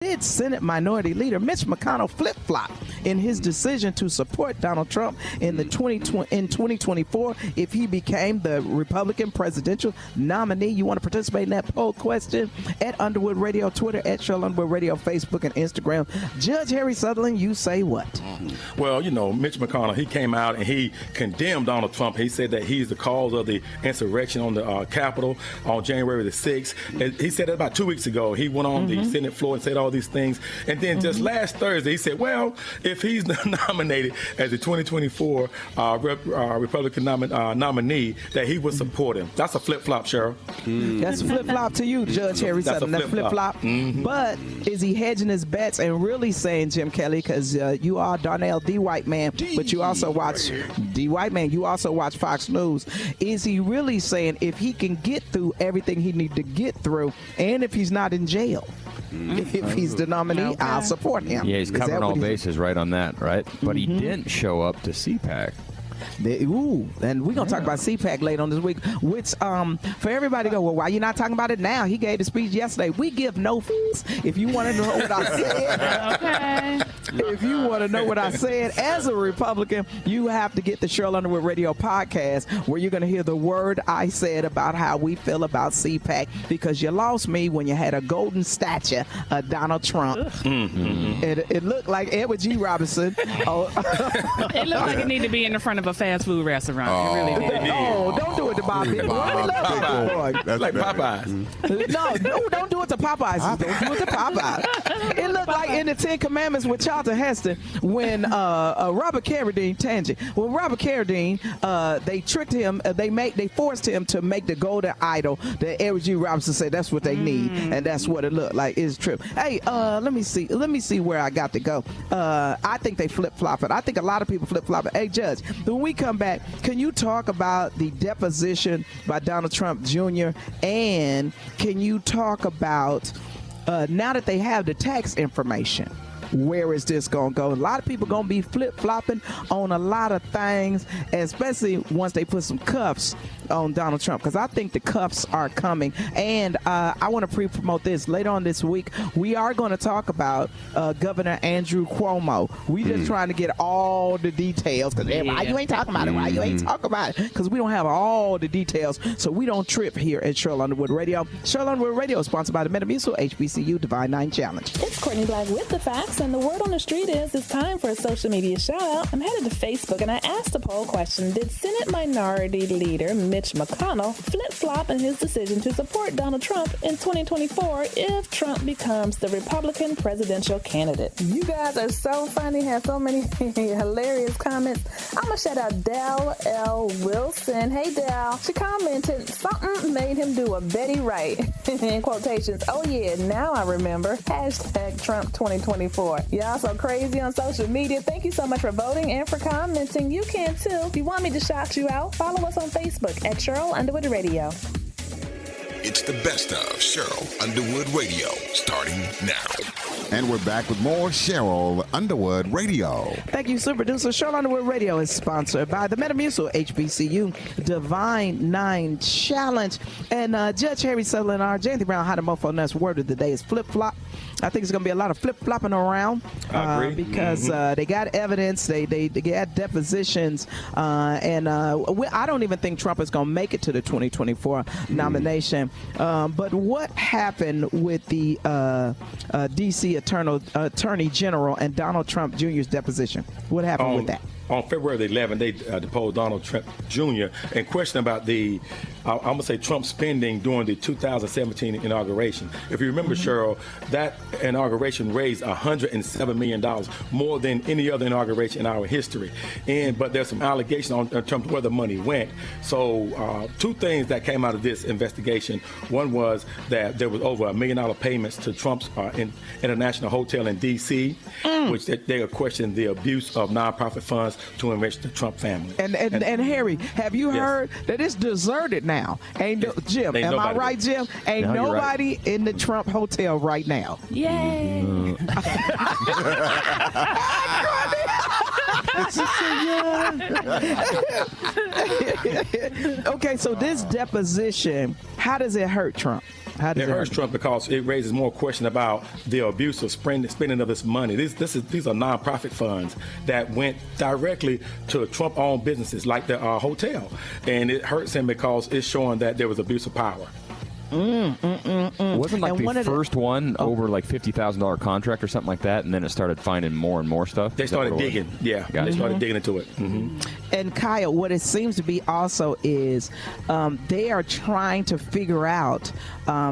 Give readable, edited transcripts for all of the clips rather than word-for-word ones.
Did Senate Minority Leader Mitch McConnell flip-flop in his decision to support Donald Trump in 2024 if he became the Republican presidential nominee? You want to participate in that poll question at Underwood Radio, Twitter, at Cheryl Underwood Radio, Facebook, and Instagram. Judge Harry Sutherland, you say what? Well, Mitch McConnell, he came out and he condemned Donald Trump. He said that he's the cause of the insurrection on the Capitol on January the 6th. And he said that about 2 weeks ago. He went on the Senate floor and said all these things. And then just last Thursday, he said, well, if he's nominated as the 2024 Republican nominee, that he would support him. That's a flip-flop, Cheryl. That's a flip-flop to you, Judge Harry Sutherland. That's a flip-flop. But is he hedging his bets and really saying, Jim Kelly, because you are Darnell D. White Man, but you also watch D. White Man, you also watch Fox News. Is he really saying if he can get through everything he needs to get through, and if he's not in jail, if he's the nominee, I'll support him? Yeah, he's covering all bases right on that, right? But he didn't show up to CPAC. And we're going to talk about CPAC later on this week, which for everybody to go, well, why you not talking about it now? He gave the speech yesterday. We give no f***s. If you want to know what I said, okay. If you want to know what I said as a Republican, you have to get the Cheryl Underwood Radio podcast, where you're going to hear the word I said about how we feel about CPAC, because you lost me when you had a golden statue of Donald Trump. It looked like Edward G. Robinson. It looked like it needed to be in the front of a fast food restaurant. It really did. Oh, don't do it to Bob Big Boy. We love Big Boy. That's like Popeyes. No, don't do it to Popeyes. Don't do it to Popeyes. It looked like in the Ten Commandments with Charlton Heston when Robert Carradine, Robert Carradine, they tricked him. They forced him to make the golden idol that Edward G. Robinson said that's what they need, and that's what it looked like. It's true. Hey, let me see where I got to go. I think they flip-flop it. I think a lot of people flip-flop it. Hey, Judge, when we come back, can you talk about the deposition by Donald Trump Jr., and can you talk about now that they have the tax information, where is this going to go? A lot of people going to be flip-flopping on a lot of things, especially once they put some cuffs on Donald Trump, because I think the cuffs are coming. And I want to pre-promote this. Later on this week, we are going to talk about Governor Andrew Cuomo. We just trying to get all the details, because why you ain't talking about it? Why you ain't talking about it? Because we don't have all the details, so we don't trip here at Cheryl Underwood Radio. Cheryl Underwood Radio is sponsored by the Metamucil HBCU Divine 9 Challenge. It's Courtney Black with the facts, and the word on the street is it's time for a social media shout-out. I'm headed to Facebook, and I asked a poll question. Did Senate Minority Leader Mitch McConnell flip-flop in his decision to support Donald Trump in 2024 if Trump becomes the Republican presidential candidate? You guys are so funny, have so many hilarious comments. I'm going to shout out Dell L. Wilson. Hey, Dell. She commented, something made him do a Betty Wright, in quotations. Oh, yeah, now I remember. Hashtag Trump 2024. Y'all so crazy on social media. Thank you so much for voting and for commenting. You can too. If you want me to shout you out, follow us on Facebook at Cheryl Underwood Radio. It's the best of Cheryl Underwood Radio, starting now. And we're back with more Cheryl Underwood Radio. Thank you, super producer. Cheryl Underwood Radio is sponsored by the Metamucil HBCU Divine 9 Challenge. And Judge Harry Sutherland, our Janthy Brown, how the mofo nuts word of the day is flip-flop. I think it's going to be a lot of flip-flopping around because they got evidence, they got depositions, and I don't even think Trump is going to make it to the 2024 nomination. But what happened with the D.C. Attorney General and Donald Trump Jr.'s deposition? What happened with that? On February the 11th, they deposed Donald Trump Jr. and questioned about the, I'm going to say, Trump spending during the 2017 inauguration. If you remember, Cheryl, that inauguration raised $107 million, more than any other inauguration in our history. But there's some allegations in terms of where the money went. So two things that came out of this investigation. One was that there was over $1 million payments to Trump's international hotel in D.C., which they are questioning the abuse of nonprofit funds to enrich the Trump family. And Harry, have you heard that it's deserted now? Jim, am I right, Jim? Ain't nobody in the Trump hotel right now. Yay! Okay, so this deposition, how does it hurt Trump? How does It hurts Trump because it raises more question about the abuse of spending of this money. These are nonprofit funds that went directly to Trump-owned businesses like the hotel, and it hurts him because it's showing that there was abuse of power. Wasn't like And the first one over like $50,000 contract or something like that, and then it started finding more and more stuff? They started digging. Yeah, they started digging into it. And Kyle, what it seems to be also is they are trying to figure out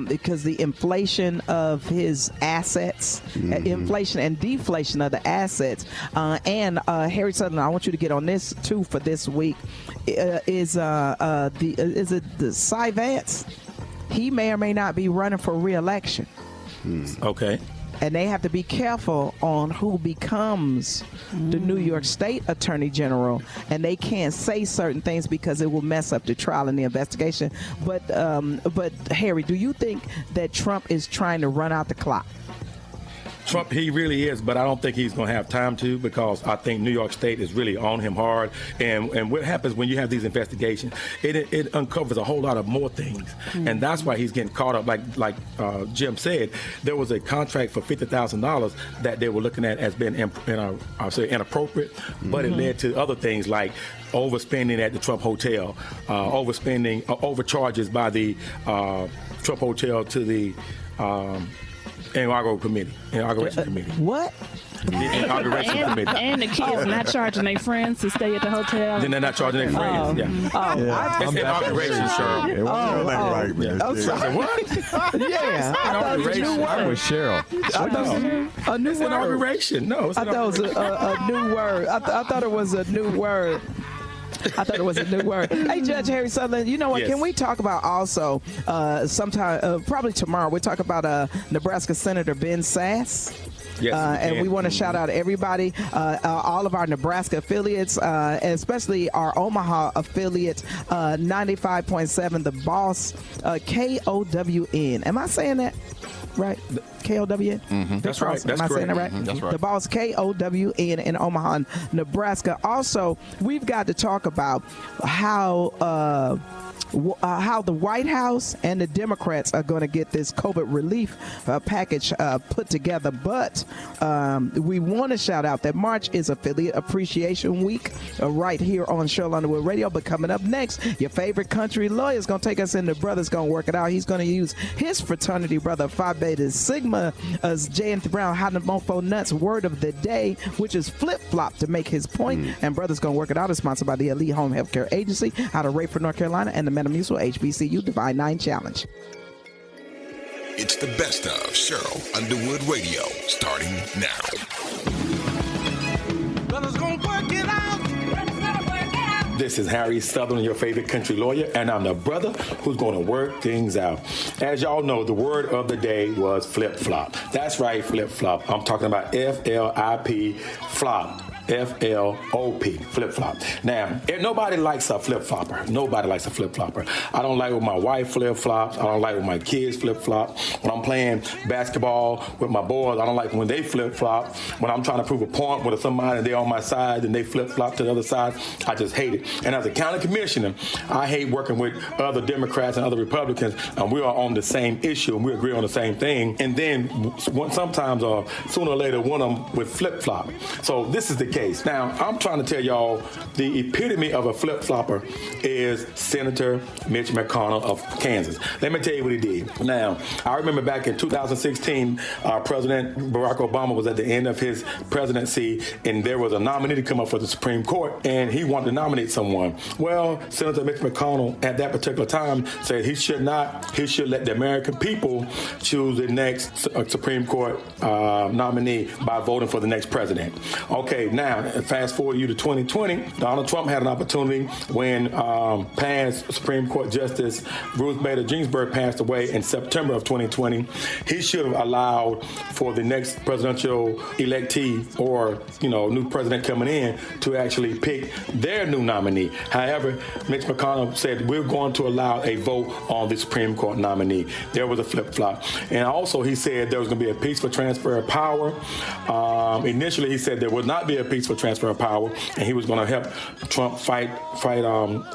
because the inflation of his assets, inflation and deflation of the assets, and Harry Sutherland, I want you to get on this too for this week. Is it the Cy Vance? He may or may not be running for re-election. Okay. And they have to be careful on who becomes the New York State Attorney General, and they can't say certain things because it will mess up the trial and the investigation. But Harry, do you think that Trump is trying to run out the clock? Trump, he really is, but I don't think he's going to have time to, because I think New York State is really on him hard. And what happens when you have these investigations, it uncovers a whole lot of more things. And that's why he's getting caught up. Like Jim said, there was a contract for $50,000 that they were looking at as being inappropriate, but it led to other things like overspending at the Trump Hotel, overcharges by the Trump Hotel to the inauguration committee. What? The inauguration committee. And the kids not charging their friends to stay at the hotel. Then they're not charging their friends. It's inauguration, sir. It wasn't right, man. I'm sorry. What? Yeah, I thought it was a new I'm word. with Cheryl. A new It's word. inauguration. No, it's I thought it was a new word. I thought it was a new word. Hey, Judge Harry Sutherland, you know what? Yes. Can we talk about also sometime, probably tomorrow, we'll talk about Nebraska Senator Ben Sasse. Yes, And we want to shout out everybody, all of our Nebraska affiliates, especially our Omaha affiliate, 95.7, The Boss, KOWN. Am I saying that right? KOWN? That's right. That's Am I correct. saying that right? That's right. The Boss, KOWN in Omaha, Nebraska. Also, we've got to talk about how the White House and the Democrats are going to get this COVID relief package put together. But we want to shout out that March is Affiliate Appreciation Week right here on Cheryl Underwood Radio. But coming up next, your favorite country lawyer is going to take us into Brother's Going to Work It Out. He's going to use his fraternity brother, Phi Beta Sigma, as J&T Brown, How the Mofo Nuts word of the day, which is flip-flop, to make his point. And Brother's Going to Work It Out is sponsored by the Elite Home Healthcare Agency out of Rayford, North Carolina, and the Metamucil HBCU Divine 9 Challenge. It's the best of Cheryl Underwood Radio, starting now. This is Harry Sutherland, your favorite country lawyer, and I'm the brother who's going to work things out. As y'all know, the word of the day was flip-flop. That's right, flip-flop. I'm talking about F-L-I-P, flop. F-L-O-P, flip-flop. Now, nobody likes a flip-flopper. Nobody likes a flip-flopper. I don't like when my wife flip-flops. I don't like when my kids flip-flop. When I'm playing basketball with my boys, I don't like when they flip-flop. When I'm trying to prove a point with somebody and they're on my side and they flip-flop to the other side, I just hate it. And as a county commissioner, I hate working with other Democrats and other Republicans, and we are on the same issue and we agree on the same thing. And then sometimes, sooner or later, one of them would flip-flop. So this is the case. Now, I'm trying to tell y'all the epitome of a flip-flopper is Senator Mitch McConnell of Kansas. Let me tell you what he did. Now, I remember back in 2016, President Barack Obama was at the end of his presidency, and there was a nominee to come up for the Supreme Court, and he wanted to nominate someone. Well, Senator Mitch McConnell at that particular time said he should let the American people choose the next Supreme Court nominee by voting for the next president. Okay, now, fast forward you to 2020, Donald Trump had an opportunity when past Supreme Court Justice Ruth Bader Ginsburg passed away in September of 2020. He should have allowed for the next presidential electee or, new president coming in to actually pick their new nominee. However, Mitch McConnell said, we're going to allow a vote on the Supreme Court nominee. There was a flip-flop. And also he said there was going to be a peaceful transfer of power. Initially, he said there would not be a peaceful peaceful transfer of power, and he was going to help Trump fight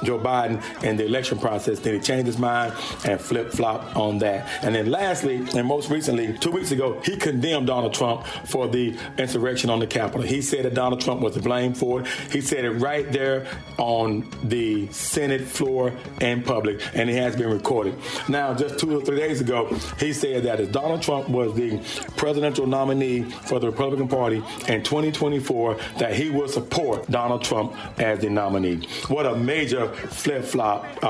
Joe Biden in the election process. Then he changed his mind and flip-flopped on that. And then lastly, and most recently, 2 weeks ago, he condemned Donald Trump for the insurrection on the Capitol. He said that Donald Trump was to blame for it. He said it right there on the Senate floor in public, and it has been recorded. Now, just 2 or 3 days ago, he said that if Donald Trump was the presidential nominee for the Republican Party in 2024, that he will support Donald Trump as the nominee. What a major flip-flop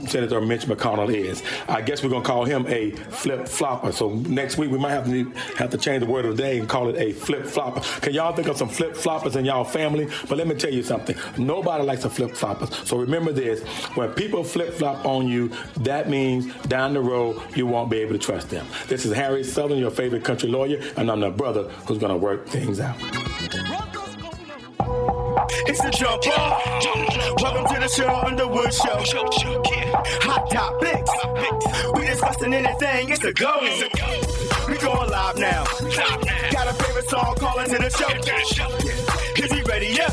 Senator Mitch McConnell is. I guess we're going to call him a flip-flopper. So next week, we might have to change the word of the day and call it a flip-flopper. Can y'all think of some flip-floppers in y'all family? But let me tell you something. Nobody likes a flip-floppers. So remember this. When people flip-flop on you, that means down the road, you won't be able to trust them. This is Harry Southern, your favorite country lawyer, and I'm the brother who's going to work things out. It's the jump off. Welcome to the Cheryl Underwood Show. Hot topics. We discussing anything. It's a go. We going live now. Got a favorite song calling to the show. Is he ready? Yep.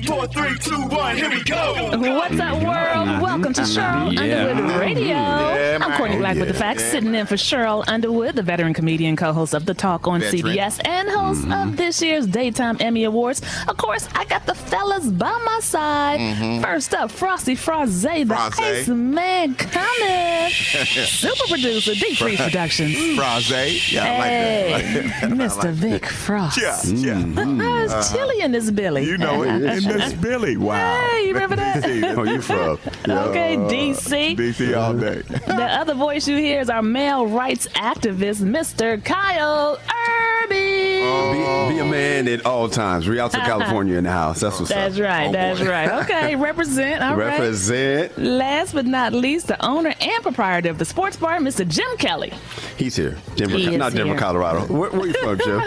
4, 3, 2, 1. Here we go. What's up, world? Welcome to Cheryl Underwood Radio. I'm Courtney Black with the facts, sitting in for Cheryl Underwood, the veteran comedian, co-host of The Talk on CBS, and host of this year's Daytime Emmy Awards. Of course, I got the fellas by my side. First up, Frosty Froze, the Ice Man coming. Super producer, Deep Freeze Productions. Froze. Yeah, I like that. Mr. Vic Frost. Yeah. It's chilly in this Billy. You know it. And Miss Billy. Wow. Hey, you remember that? Oh, you from? Okay, DC. DC all day. The other voice you hear is our male rights activist, Mr. Kyle Irby. Be a man at all times. Rialto, California in the house. That's what's That's up. right. That's right. Okay, represent. All right. Represent. Last but not least, the owner and proprietor of the sports bar, Mr. Jim Kelly. He's here. Denver, He is not Denver, here. Colorado. Where you from, Jim?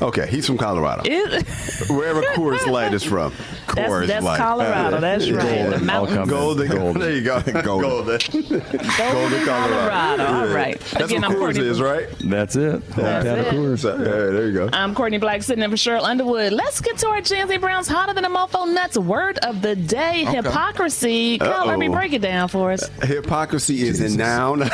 Okay, he's from Colorado. Wherever Coors Light is from. That's Colorado. That's right. The mountains. Golden. There you go. Golden. Golden, Colorado. All right. That's Again, what I'm Coors Courtney. is, right? That's it. That's it. Course. There you go. I'm Courtney Black, sitting in for Cheryl Underwood. Let's get to our Jancy Brown's hotter than a mofo nuts word of the day: hypocrisy. Kyle, let me break it down for us. Hypocrisy is a noun.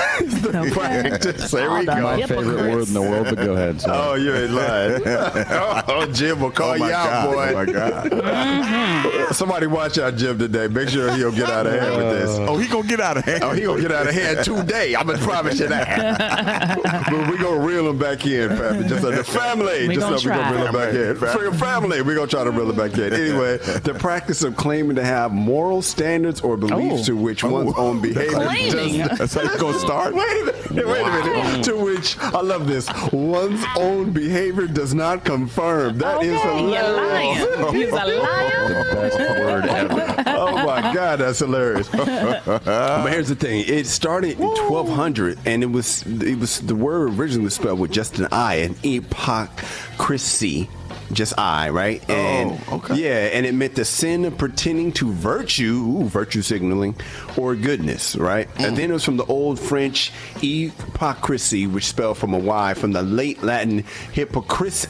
Practice. There we go. My favorite word in the world, but go ahead. Sorry. Oh, you ain't lying. Oh, Jim will call you out, boy. Oh, my God. Somebody watch out Jim today. Make sure he'll get out of hand with this. Oh, he going to get out of hand. Oh, he going to get out of hand today. I'm going to promise you that. But we going to reel him back in, family. Just like the family. We Just gonna like we going to reel him back in. Family. For your family, we're going to try to reel him back in. Anyway, the practice of claiming to have moral standards or beliefs to which one's own behavior Claiming. That's how it's going to start? Wait a minute. To which, I love this, one's own behavior does not confirm. That is You're hilarious. lying. He's a liar. Best word ever. Oh my God, that's hilarious. But here's the thing: it started in 1200, and it was the word originally was spelled with just an I, an hypocrisy. Just I, right? And okay. Yeah, and it meant the sin of pretending to virtue signaling, or goodness, right? And then it was from the old French hypocrisy, which spelled from a Y, from the late Latin hypocrisis.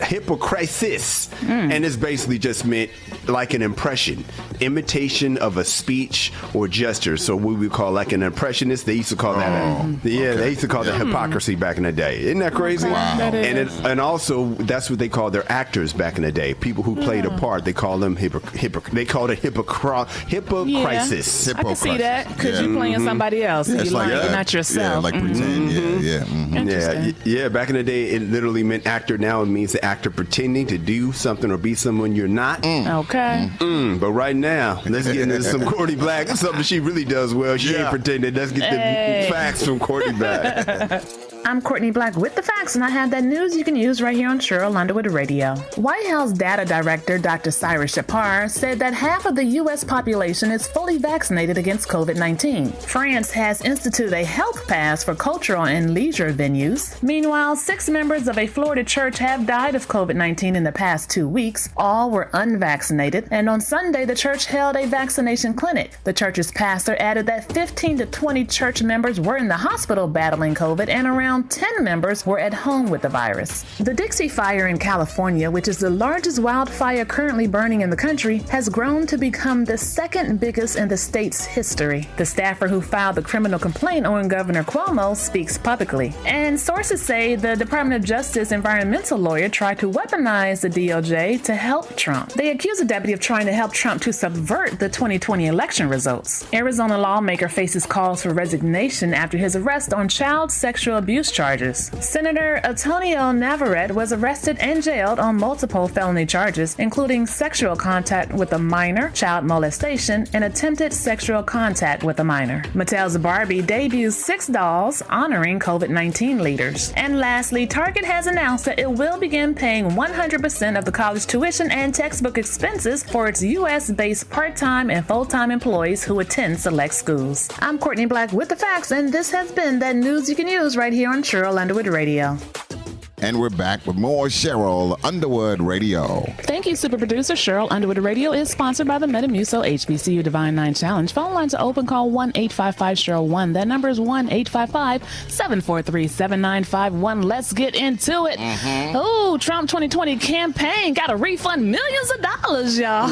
And it's basically just meant like an impression, imitation of a speech or gesture. So what we call like an impressionist, they used to call that they used to call that hypocrisy back in the day. Isn't that crazy? Wow. That is. And also that's what they called their actors back in the day. People who played a part, they call them they called it hypocrisis. I can see that because you're playing somebody else. Yeah, You're it's like lying. that. You're not yourself. Yeah, like pretend. Yeah. Interesting. Yeah. Back in the day, it literally meant actor. Now it means the actor pretending to do something or be someone you're not. Okay. But right now, let's get into some Courtney Black. Something she really does well. She ain't pretending. Let's get the facts from Courtney Black. I'm Courtney Black with the facts, and I have that news you can use right here on Cheryl Underwood Radio. White House Data Director Dr. Cyrus Shapar said that half of the U.S. population is fully vaccinated against COVID-19. France has instituted a health pass for cultural and leisure venues. Meanwhile, 6 members of a Florida church have died of COVID-19 in the past 2 weeks. All were unvaccinated, and on Sunday, the church held a vaccination clinic. The church's pastor added that 15 to 20 church members were in the hospital battling COVID, and around around 10 members were at home with the virus. The Dixie Fire in California, which is the largest wildfire currently burning in the country, has grown to become the second biggest in the state's history. The staffer who filed the criminal complaint on Governor Cuomo speaks publicly. And sources say the Department of Justice environmental lawyer tried to weaponize the DOJ to help Trump. They accuse the deputy of trying to help Trump to subvert the 2020 election results. Arizona lawmaker faces calls for resignation after his arrest on child sexual abuse charges. Senator Antonio Navarrete was arrested and jailed on multiple felony charges, including sexual contact with a minor, child molestation, and attempted sexual contact with a minor. Mattel's Barbie debuts 6 dolls honoring COVID-19 leaders. And lastly, Target has announced that it will begin paying 100% of the college tuition and textbook expenses for its U.S.-based part-time and full-time employees who attend select schools. I'm Courtney Black with the facts, and this has been that news you can use right here on Cheryl Underwood Radio. And we're back with more Cheryl Underwood Radio. Thank you, super producer. Cheryl Underwood Radio is sponsored by the Metamucil HBCU Divine 9 Challenge. Phone lines are open. Call 1-855-CHERYL1. That number is 1-855-743-7951. Let's get into it. Oh, Trump 2020 campaign got to refund millions of dollars, y'all.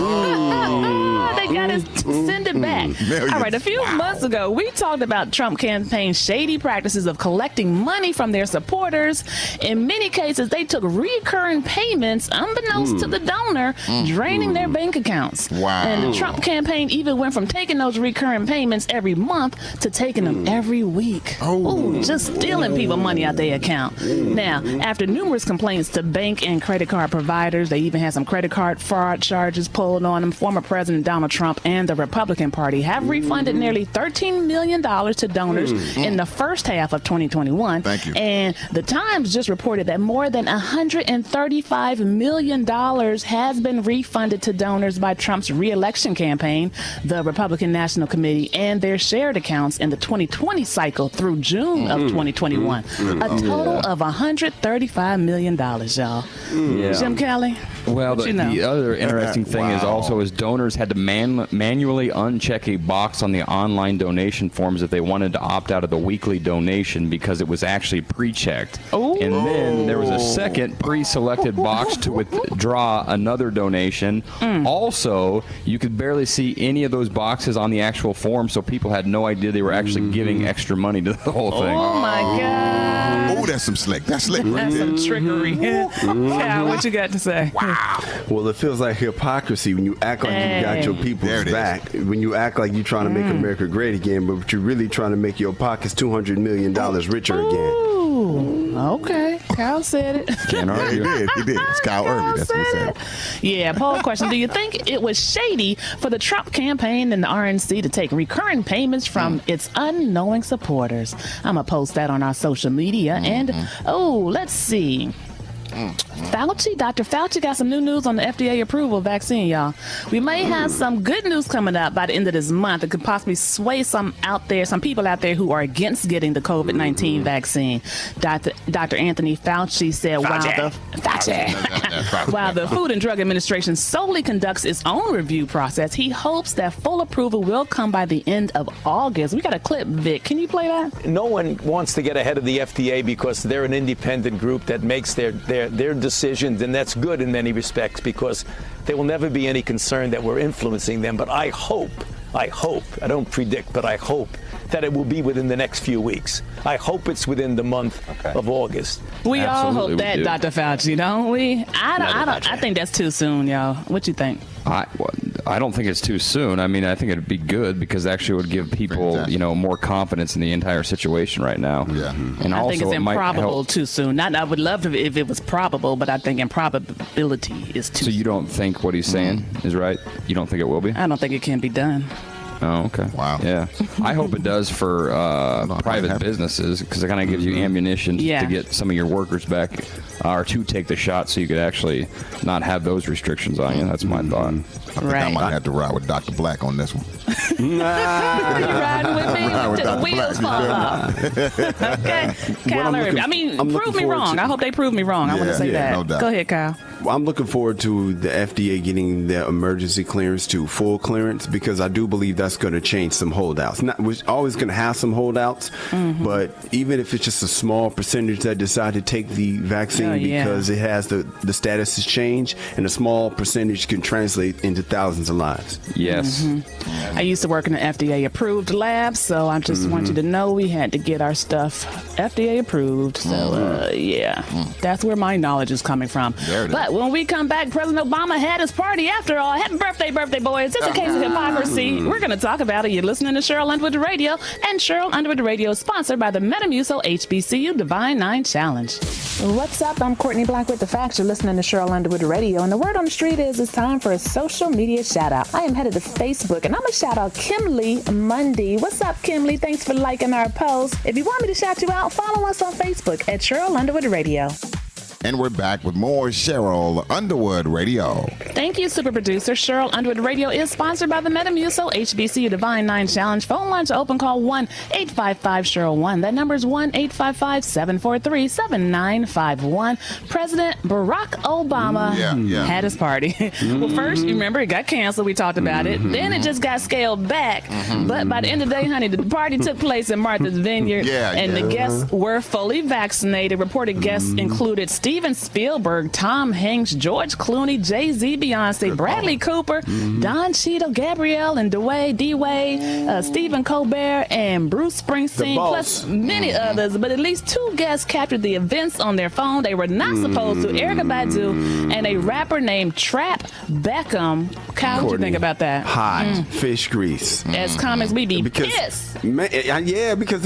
They got to send it back. Millions. All right, a few months ago, we talked about Trump campaign's shady practices of collecting money from their supporters. In many cases, they took recurring payments unbeknownst to the donor, draining their bank accounts. Wow. And the Trump campaign even went from taking those recurring payments every month to taking them every week. Ooh, just stealing people money out their account. Now, after numerous complaints to bank and credit card providers, they even had some credit card fraud charges pulled on them. Former President Donald Trump and the Republican Party have refunded nearly $13 million to donors in the first half of 2021. Thank you. And the Times just reported that more than $135 million has been refunded to donors by Trump's re-election campaign, the Republican National Committee, and their shared accounts in the 2020 cycle through June of 2021. A total of $135 million, y'all. Jim Kelly? Well, the other interesting thing is also is donors had to manually uncheck a box on the online donation forms if they wanted to opt out of the weekly donation because it was actually pre-checked. And then there was a second pre-selected box to withdraw another donation. Also, you could barely see any of those boxes on the actual form, so people had no idea they were actually giving extra money to the whole thing. Oh, my God. Oh, that's some slick. That's slick. That's some trickery. Cal, what you got to say? Well, it feels like hypocrisy when you act like you got your people's back. When you act like you're trying to make America great again, but you're really trying to make your pockets $200 million richer again. Okay. Kyle said it. Can't argue. He did. It's Kyle Irving. That's what he said. Yeah, poll question. Do you think it was shady for the Trump campaign and the RNC to take recurring payments from its unknowing supporters? I'm going to post that on our social media. And, let's see. Dr. Fauci got some new news on the FDA approval vaccine, y'all. We may have some good news coming up by the end of this month that could possibly sway some people out there who are against getting the COVID-19 vaccine. Dr. Anthony Fauci said while the Food and Drug Administration solely conducts its own review process, he hopes that full approval will come by the end of August. We got a clip, Vic. Can you play that? No one wants to get ahead of the FDA because they're an independent group that makes their decisions, and that's good in many respects because there will never be any concern that we're influencing them. But I hope, I don't predict, but I hope that it will be within the next few weeks. I hope it's within the month of August. We all hope that, Dr. Fauci, don't we? I think that's too soon, y'all. What you think? I don't think it's too soon. I mean, I think it'd be good because actually it would give people, more confidence in the entire situation right now. Yeah. And I also think it's improbable too soon. I would love to if it was probable, but I think improbability is too soon. So you don't think what he's saying is right? You don't think it will be? I don't think it can be done. Oh, okay. Wow. Yeah. I hope it does for private businesses because it kind of gives you ammunition to get some of your workers back or to take the shot so you could actually not have those restrictions on you. That's my thought. I think I might have to ride with Dr. Black on this one. You riding with me until the wheels fall off. Okay. Kyle, prove me wrong. I hope they prove me wrong. I want to say that. No doubt. Go ahead, Kyle. I'm looking forward to the FDA getting the emergency clearance to full clearance, because I do believe that's going to change some holdouts. We're always going to have some holdouts, but even if it's just a small percentage that decide to take the vaccine because it has the status has changed, and a small percentage can translate into thousands of lives. Yes. I used to work in an FDA approved lab, so I just want you to know we had to get our stuff FDA approved. So that's where my knowledge is coming from. But when we come back, President Obama had his party after all. Happy birthday, boys. It's a case of hypocrisy. We're going to talk about it. You're listening to Cheryl Underwood Radio, and Cheryl Underwood Radio is sponsored by the Metamucil HBCU Divine 9 Challenge. What's up? I'm Courtney Black with The Facts. You're listening to Cheryl Underwood Radio, and the word on the street is it's time for a social media shout out. I am headed to Facebook, and I'm going to shout out Kimley Mundy. What's up, Kimley? Thanks for liking our post. If you want me to shout you out, follow us on Facebook at Cheryl Underwood Radio. And we're back with more Cheryl Underwood Radio. Thank you, super producer. Cheryl Underwood Radio is sponsored by the Metamucil HBCU Divine 9 Challenge. Phone lines open. Call 1-855-CHERYL1. That number is 1-855-743-7951. President Barack Obama had his party. Well, first, you remember, it got canceled. We talked about it. Then it just got scaled back. But by the end of the day, honey, the party took place in Martha's Vineyard. The guests were fully vaccinated. Reported guests included Steven Spielberg, Tom Hanks, George Clooney, Jay-Z, Beyonce, Bradley Cooper, Don Cheadle, Gabrielle and DeWay, Stephen Colbert, and Bruce Springsteen, plus many others. But at least 2 guests captured the events on their phone. They were not supposed to. Erykah Badu and a rapper named Trap Beckham. Kyle, what do you think about that? Hot fish grease. As comics, we be pissed. Because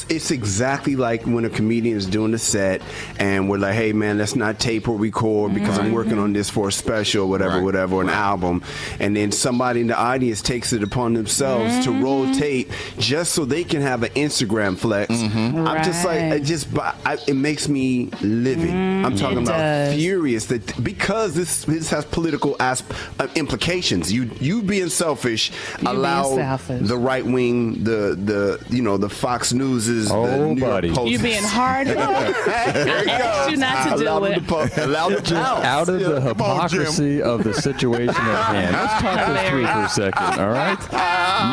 it's exactly like when a comedian is doing a set and we're like, hey man, let's not tape or record because I'm working on this for a special, whatever, an album. And then somebody in the audience takes it upon themselves to roll tape just so they can have an Instagram flex. I'm just like, it makes me livid. I'm talking about furious that because this has political implications. You being selfish allow the right wing, the Fox Newses, the New York Post. You being hard. You not to do it. Out of the hypocrisy of the situation at hand. Let's talk this through for a second, all right?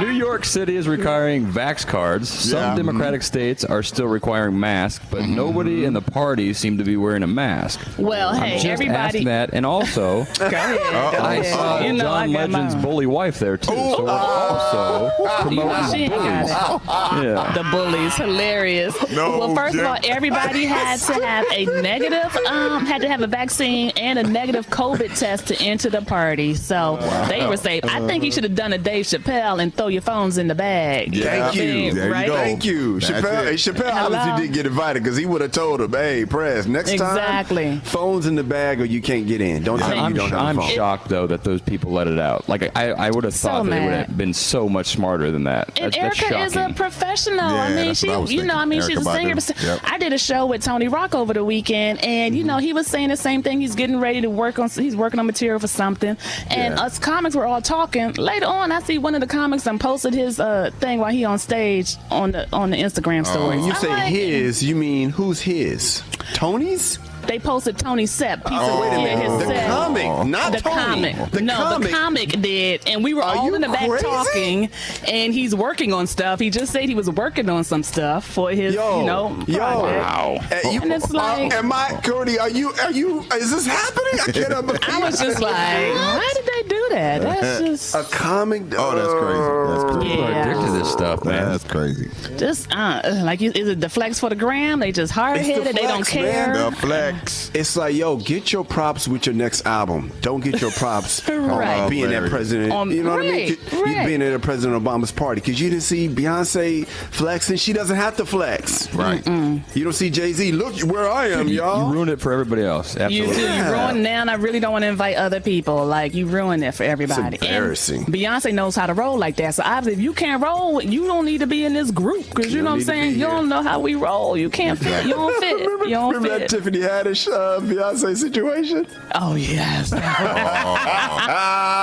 New York City is requiring vax cards. Some Democratic states are still requiring masks, but nobody in the party seemed to be wearing a mask. Well, I'm just asking that, and also, I saw John Legend's bully wife there too. So we're also promoting bullies. The bullies, hilarious. Well, first of all, everybody had to have a negative, had to have a vaccine and a negative COVID test to enter the party. So they were safe. I think he should have done a Dave Chappelle and throw your phones in the bag. Thank you. Right? Thank you. Chappelle obviously didn't get invited because he would have told him, hey, press, next time, phones in the bag or you can't get in. Don't tell me you don't have a phone. I'm shocked, though, that those people let it out. Like, I would have thought that they would have been so much smarter than that. And Erykah is a professional. I mean, she's a singer. I did a show with Tony Rock over the weekend, and, he was saying the same thing. He's getting ready to he's working on material for something. And us comics were all talking. Later on, I see one of the comics posted his thing while he on stage on the Instagram story. You say his, you mean who's his? Tony's? They posted Tony Sepp. Wait a minute. The comic, not the Tony. Comic. The comic did, and we were all in the back talking. And he's working on stuff. He just said he was working on some stuff for his, project. Wow. And it's like, Cody? Is this happening? I can't believe. I was just like, why did they do that? That's just a comic. Oh, that's crazy. People are addicted to this stuff, man. That's crazy. Just is it the flex for the gram? They just hard headed. They don't care. Man, the flex. It's like, get your props with your next album. Don't get your props being that president. You know what I mean? You being at President Obama's party because you didn't see Beyonce flexing. She doesn't have to flex. Right. You don't see Jay-Z. Look where I am, y'all. You ruin it for everybody else. Absolutely. You do. You ruin it now, and I really don't want to invite other people. Like, you ruin it for everybody. It's embarrassing. And Beyonce knows how to roll like that. So obviously, if you can't roll, you don't need to be in this group because you know what I'm saying? You don't know how we roll. You can't fit. You don't fit. You don't Remember that Tiffany Haddish Beyonce situation? Oh, yes.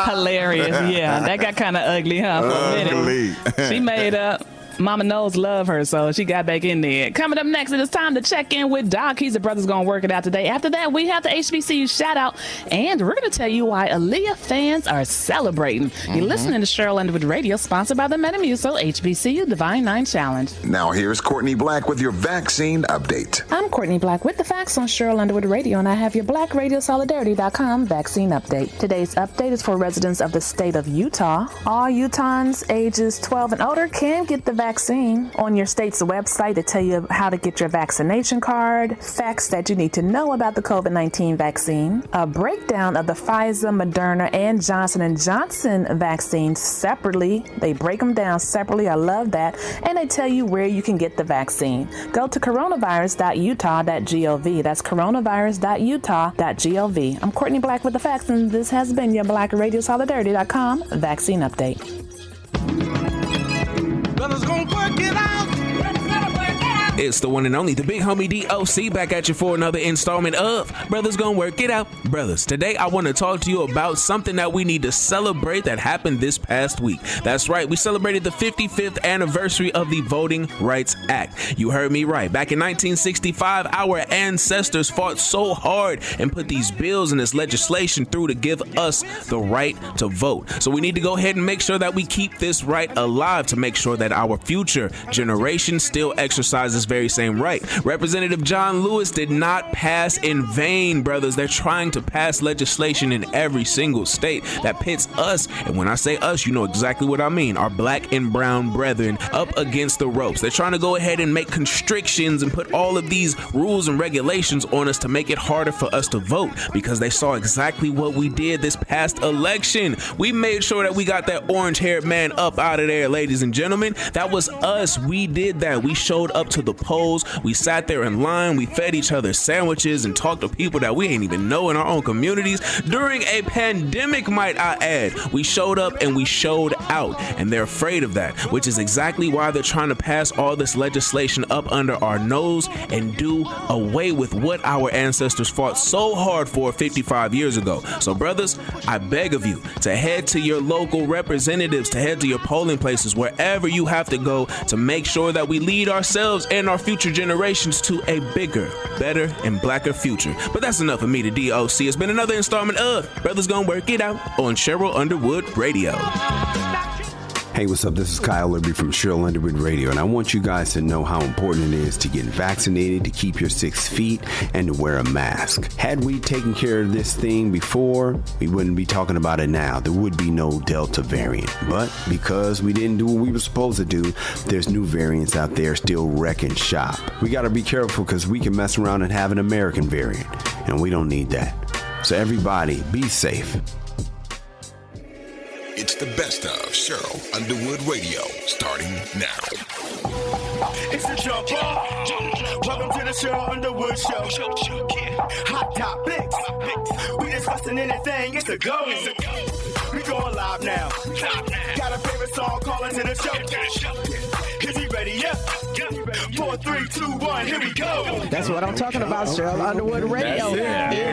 Hilarious. Yeah, that got kind of ugly, huh? For a minute. She made up. Mama knows love her, so she got back in there. Coming up next, it is time to check in with Doc. He's the Brothers Gonna Work It Out today. After that, we have the HBCU shout out, and we're going to tell you why Aaliyah fans are celebrating. You're listening to Cheryl Underwood Radio, sponsored by the Metamucil HBCU Divine 9 Challenge. Now here's Courtney Black with your vaccine update. I'm Courtney Black with the facts on Cheryl Underwood Radio, and I have your BlackRadioSolidarity.com vaccine update. Today's update is for residents of the state of Utah. All Utahns ages 12 and older can get the vaccine. On your state's website, they tell you how to get your vaccination card, facts that you need to know about the COVID-19 vaccine, a breakdown of the Pfizer, Moderna, and Johnson & Johnson vaccines separately. They break them down separately. I love that. And they tell you where you can get the vaccine. Go to coronavirus.utah.gov. That's coronavirus.utah.gov. I'm Courtney Black with the facts, and this has been your BlackRadioSolidarity.com vaccine update. Brothers gonna work it out. It's the one and only, the big homie DOC, back at you for another installment of Brothers Gonna Work It Out. Brothers, today I want to talk to you about something that we need to celebrate that happened this past week. That's right, we celebrated the 55th anniversary of the Voting Rights Act. You heard me right. Back in 1965, our ancestors fought so hard and put these bills and this legislation through to give us the right to vote. So we need to go ahead and make sure that we keep this right alive to make sure that our future generation still exercises very same right. Representative John Lewis did not pass in vain, brothers. They're trying to pass legislation in every single state that pits us, and when I say us, you know exactly what I mean, our black and brown brethren up against the ropes. They're trying to go ahead and make constrictions and put all of these rules and regulations on us to make it harder for us to vote, because they saw exactly what we did this past election. We made sure that we got that orange-haired man up out of there, ladies and gentlemen. That was us. We did that. We showed up to the polls. We sat there in line. We fed each other sandwiches and talked to people that we ain't even know in our own communities during a pandemic, might I add. We showed up and we showed out, and they're afraid of that, which is exactly why they're trying to pass all this legislation up under our nose and do away with what our ancestors fought so hard for 55 years ago. So brothers, I beg of you to head to your local representatives, to head to your polling places, wherever you have to go, to make sure that we lead ourselves and our future generations to a bigger, better, and blacker future. But that's enough of me, the DOC. It's been another installment of Brothers Gonna Work It Out on Cheryl Underwood Radio. Hey, what's up? This is Kyle Liberty from Cheryl Underwood Radio, and I want you guys to know how important it is to get vaccinated, to keep your 6 feet, and to wear a mask. Had we taken care of this thing before, we wouldn't be talking about it now. There would be no Delta variant. But because we didn't do what we were supposed to do, there's new variants out there still wrecking shop. We got to be careful, because we can mess around and have an American variant, and we don't need that. So everybody, be safe. It's the best of Cheryl Underwood Radio, starting now. It's the jump off. Welcome to the Cheryl Underwood Show. Hot topics. We discussing anything. It's a go. We going live now. Got a favorite song calling to the show. Is he ready? Yep. 4, 3, 2, 1. Here we go. That's what I'm talking about, Cheryl Underwood Radio. Baby.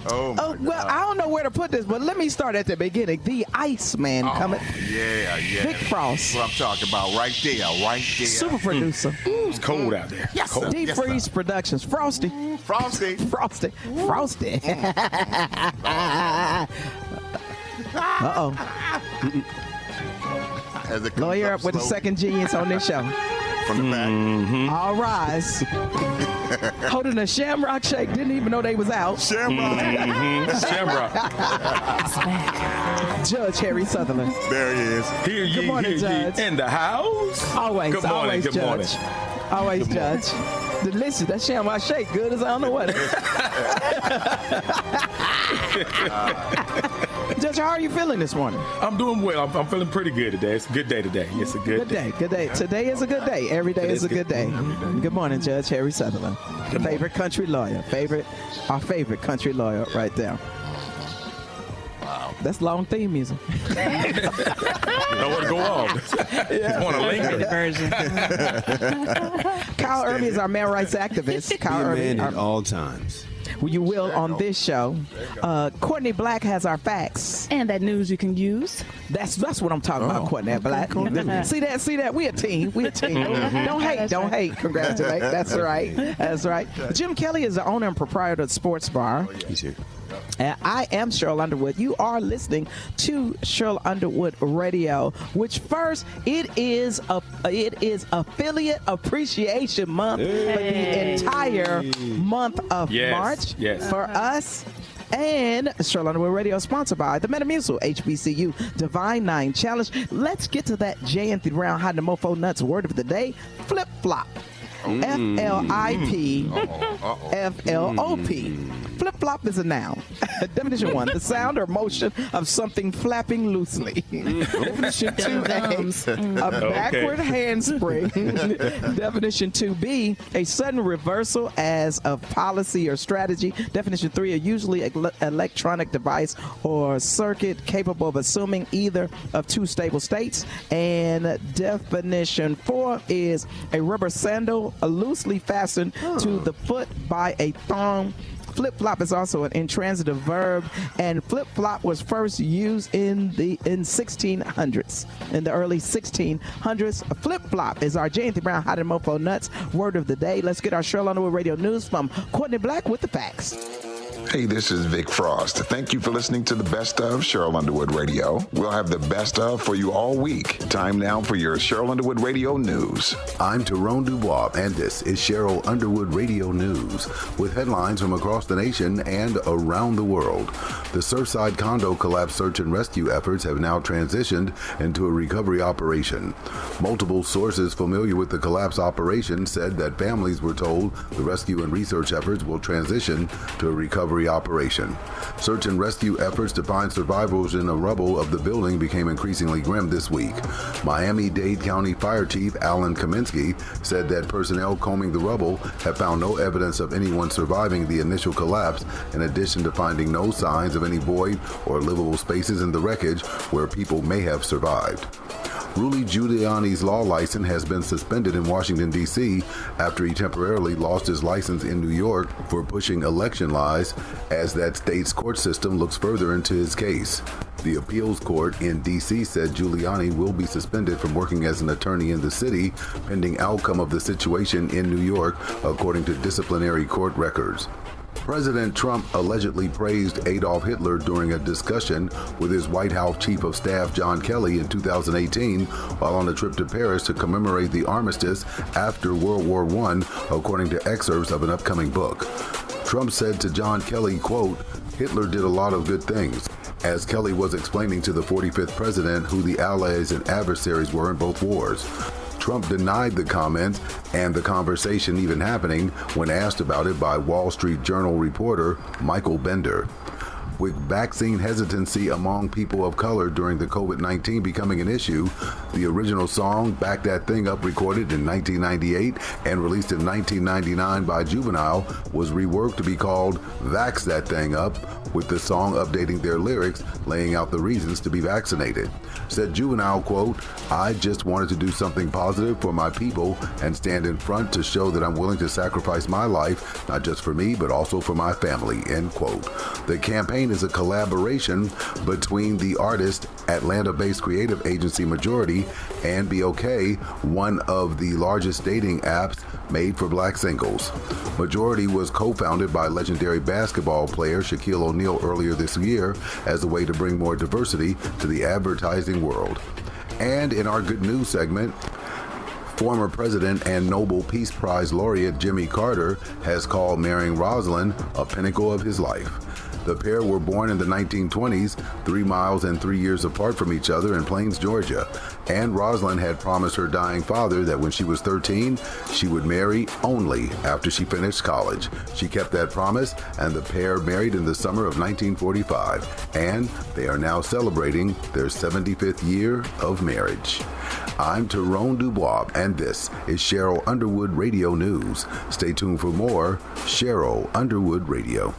Oh, well, I don't know where to put this, but let me start at the beginning. The Iceman coming. Yeah. Big Frost. That's what I'm talking about right there. Super producer. It's cold out there. Yes, cold. Deep Freeze Productions. Frosty. Frosty. Uh-oh. Lawyer up with the second genius on this show. From the back. All rise. Holding a Shamrock Shake. Didn't even know they was out. Shamrock. Shamrock. Judge Harry Sutherland. There he is. Hear ye, Good morning, Judge. in the house. Always, Good morning, always, good Judge. morning. Always, Judge. Listen, that Shamrock Shake good as I don't know what. Judge, how are you feeling this morning? I'm doing well. I'm feeling pretty good today. It's a good day today. It's a good day. Good day. Today is a good day. Every day is a good day. Good morning, Judge Harry Sutherland. Favorite country lawyer. Our favorite country lawyer right there. Wow. That's long theme music. I want to go on. I want to linger. Kyle Irby is our man rights activist. Kyle Be a man Irby, at all times. you will, on this show. Courtney Black has our facts. And that news you can use. That's what I'm talking about, Courtney Black. See that? We a team. Don't hate. Congratulate. That's right. Jim Kelly is the owner and proprietor of Sports Bar. He's here. And I am Cheryl Underwood. You are listening to Cheryl Underwood Radio, which first, it is Affiliate Appreciation Month for the entire month of March for us. And Cheryl Underwood Radio is sponsored by the Metamucil HBCU Divine 9 Challenge. Let's get to that J&Th Round Hot and Mofo Nuts word of the day, flip-flop. F-L-I-P-F-L-O-P. Flip-flop is a noun. Definition 1, the sound or motion of something flapping loosely. Definition 2A, a backward handspring. Definition 2B, a sudden reversal as of policy or strategy. Definition 3, a usually electronic device or circuit capable of assuming either of two stable states. And definition 4 is a rubber sandal loosely fastened to the foot by a thong. Flip-flop is also an intransitive verb, and flip-flop was first used in 1600s. In the early 1600s, flip-flop is our J&Th Brown Hot and Mofo Nuts word of the day. Let's get our Cheryl Underwood Radio News from Courtney Black with the facts. Hey, this is Vic Frost. Thank you for listening to the Best of Cheryl Underwood Radio. We'll have the best of for you all week. Time now for your Cheryl Underwood Radio News. I'm Tyrone Dubois, and this is Cheryl Underwood Radio News, with headlines from across the nation and around the world. The Surfside condo collapse search and rescue efforts have now transitioned into a recovery operation. Multiple sources familiar with the collapse operation said that families were told the rescue and research efforts will transition to a recovery operation. Search and rescue efforts to find survivors in the rubble of the building became increasingly grim this week. Miami-Dade County Fire Chief Alan Kaminsky said that personnel combing the rubble have found no evidence of anyone surviving the initial collapse, in addition to finding no signs of any void or livable spaces in the wreckage where people may have survived. Rudy Giuliani's law license has been suspended in Washington, D.C. after he temporarily lost his license in New York for pushing election lies, as that state's court system looks further into his case. The appeals court in D.C. said Giuliani will be suspended from working as an attorney in the city, pending outcome of the situation in New York, according to disciplinary court records. President Trump allegedly praised Adolf Hitler during a discussion with his White House Chief of Staff John Kelly in 2018 while on a trip to Paris to commemorate the armistice after World War I, according to excerpts of an upcoming book. Trump said to John Kelly, quote, "Hitler did a lot of good things," as Kelly was explaining to the 45th president who the allies and adversaries were in both wars. Trump denied the comments and the conversation even happening when asked about it by Wall Street Journal reporter Michael Bender. With vaccine hesitancy among people of color during the COVID-19 becoming an issue, the original song Back That Thing Up, recorded in 1998 and released in 1999 by Juvenile, was reworked to be called Vax That Thing Up, with the song updating their lyrics, laying out the reasons to be vaccinated. Said Juvenile, quote, "I just wanted to do something positive for my people and stand in front to show that I'm willing to sacrifice my life, not just for me, but also for my family," end quote. The campaign is a collaboration between the artist, Atlanta-based creative agency Majority, and BOK, one of the largest dating apps made for black singles. Majority was co-founded by legendary basketball player Shaquille O'Neal earlier this year as a way to bring more diversity to the advertising world. And in our good news segment, former President and Nobel Peace Prize laureate Jimmy Carter has called marrying Rosalind a pinnacle of his life. The pair were born in the 1920s, 3 miles and 3 years apart from each other in Plains, Georgia. And Rosalind had promised her dying father that when she was 13, she would marry only after she finished college. She kept that promise, and the pair married in the summer of 1945. And they are now celebrating their 75th year of marriage. I'm Tyrone Dubois, and this is Cheryl Underwood Radio News. Stay tuned for more Cheryl Underwood Radio.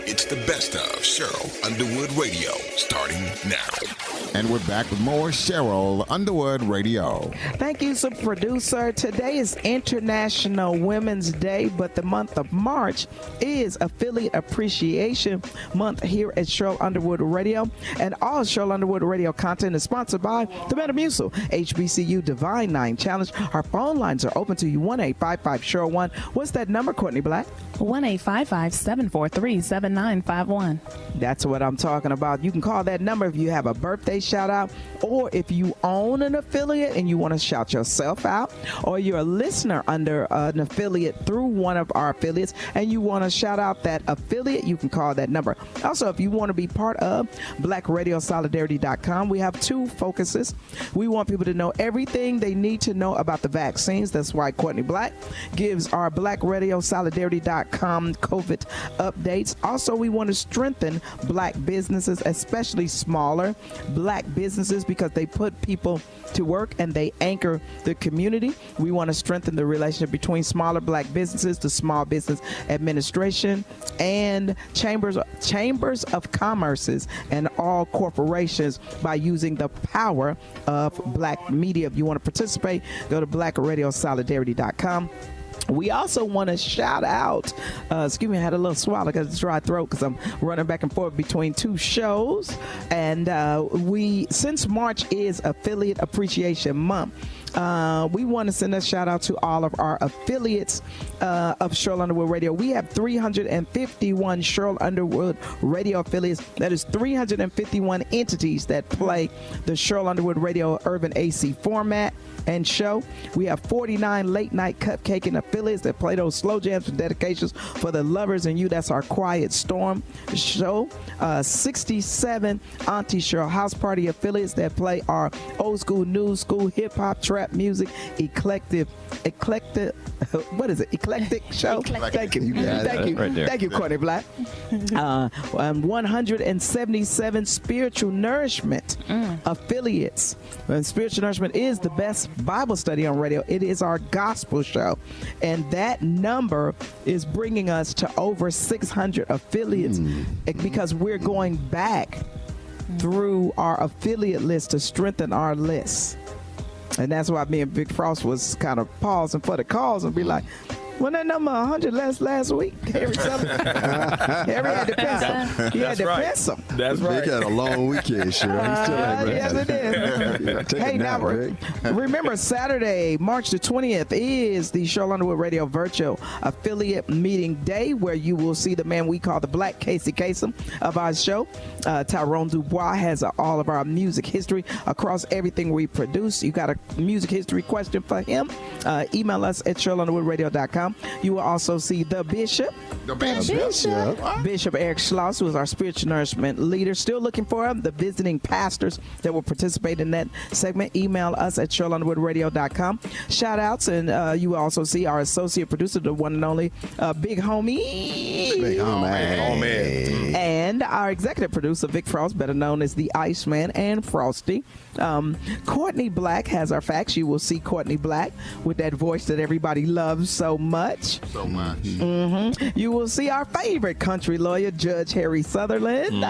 It's the best of Cheryl Underwood Radio, starting now. And we're back with more Cheryl Underwood Radio. Thank you, super producer. Today is International Women's Day, but the month of March is Affiliate Appreciation Month here at Cheryl Underwood Radio. And all Cheryl Underwood Radio content is sponsored by the Metamucil HBCU Divine 9 Challenge. Our phone lines are open to you, 1-855-SHERYL1. What's that number, Courtney Black? 1-855-743-7951. That's what I'm talking about. You can call that number if you have a birthday shout out, or if you own an affiliate and you want to shout yourself out, or you're a listener under an affiliate through one of our affiliates and you want to shout out that affiliate, you can call that number. Also, if you want to be part of BlackRadioSolidarity.com, we have two focuses. We want people to know everything they need to know about the vaccines. That's why Courtney Black gives our BlackRadioSolidarity.com COVID updates. Also, we want to strengthen Black businesses, especially smaller Black businesses, because they put people to work and they anchor the community. We want to strengthen the relationship between smaller Black businesses, the Small Business Administration, and chambers of commerces and all corporations by using the power of Black media. If you want to participate, go to BlackRadioSolidarity.com. We also want to shout out, excuse me, I had a little swallow because it's dry throat because I'm running back and forth between two shows. And since March is Affiliate Appreciation Month, we want to send a shout out to all of our affiliates of Cheryl Underwood Radio. We have 351 Cheryl Underwood Radio affiliates. That is 351 entities that play the Cheryl Underwood Radio Urban AC format and show. We have 49 late night cupcaking affiliates that play those slow jams and dedications for the lovers and you. That's our Quiet Storm show. 67 Auntie Cheryl House Party affiliates that play our old school, new school, hip hop, trap music, eclectic what is it? Eclectic show. Thank you. Thank you, Courtney Black. 177 Spiritual Nourishment affiliates. And Spiritual Nourishment is the best Bible study on radio. It is our gospel show, and that number is bringing us to over 600 affiliates because we're going back through our affiliate list to strengthen our list. And that's why me and Big Frost was kind of pausing for the calls and be like, when that number 100 last week, Harry had to piss him. He had to piss him. That's right. Big had a long weekend, sure. Yes, it is. Hey, now, remember, Saturday, March the 20th is the Cheryl Underwood Radio Virtual Affiliate Meeting Day, where you will see the man we call the Black Casey Kasem of our show. Tyrone Dubois has all of our music history across everything we produce. You got a music history question for him? Email us at SherylUnderwoodRadio.com. You will also see the Bishop. Bishop Eric Schloss, who is our spiritual nourishment leader. Still looking for him. The visiting pastors that will participate in that segment. Email us at SherylUnderwoodRadio.com. Shout outs, and you will also see our associate producer, the one and only Big Homie. Big Homie. And our executive producer, Vic Frost, better known as the Iceman and Frosty. Courtney Black has our facts. You will see Courtney Black with that voice that everybody loves so much. You will see our favorite country lawyer, Judge Harry Sutherland.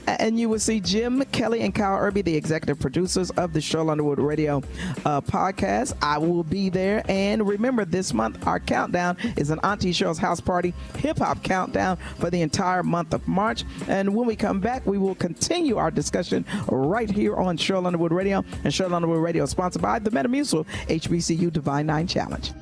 And you will see Jim Kelly and Kyle Irby, the executive producers of the Cheryl Underwood Radio podcast. I will be there. And remember, this month, our countdown is an Auntie Cheryl's House Party hip-hop countdown for the entire month of March. And when we come back, we will continue our discussion right here on Cheryl Underwood Radio. And Cheryl Underwood Radio is sponsored by the Metamucil HBCU Divine 9 Challenge.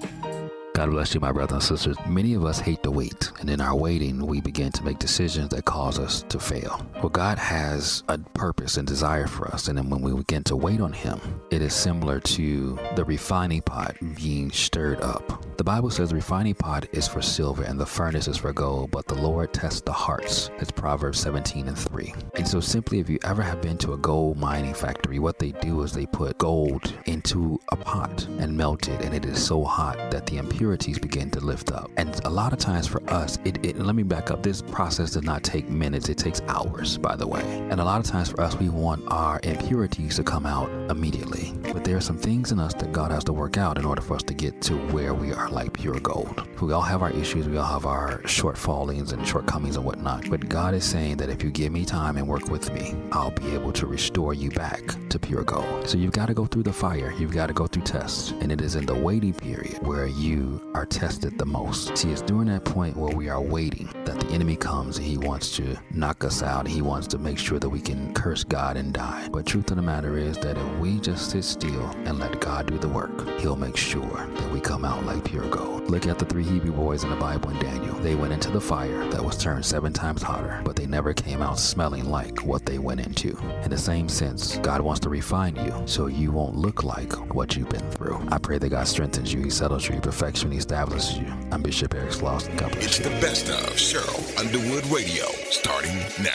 God bless you, my brothers and sisters. Many of us hate to wait, and in our waiting, we begin to make decisions that cause us to fail. Well, God has a purpose and desire for us, and then when we begin to wait on Him, it is similar to the refining pot being stirred up. The Bible says the refining pot is for silver and the furnace is for gold, but the Lord tests the hearts. It's Proverbs 17:3. And so simply, if you ever have been to a gold mining factory, what they do is they put gold into a pot and melt it, and it is so hot that the impurities begin to lift up. And a lot of times for us, let me back up, this process does not take minutes, it takes hours, by the way. And a lot of times for us, we want our impurities to come out immediately. But there are some things in us that God has to work out in order for us to get to where we are out like pure gold. We all have our issues, we all have our shortfallings and shortcomings and whatnot. But God is saying that if you give me time and work with me, I'll be able to restore you back to pure gold. So you've got to go through the fire. You've got to go through tests. And it is in the waiting period where you are tested the most. See, it's during that point where we are waiting that the enemy comes and he wants to knock us out. He wants to make sure that we can curse God and die. But truth of the matter is that if we just sit still and let God do the work, he'll make sure that we come out like pure gold. Look at the 3 Hebrew boys in the Bible and Daniel. They went into the fire that was turned 7 times hotter, but they never came out smelling like what they went into. In the same sense, God wants to refine you so you won't look like what you've been through. I pray that God strengthens you, he settles you, he perfects you, and he establishes you. I'm Bishop Eric Slauson. God bless you. It's the best of Cheryl Underwood Radio, starting now.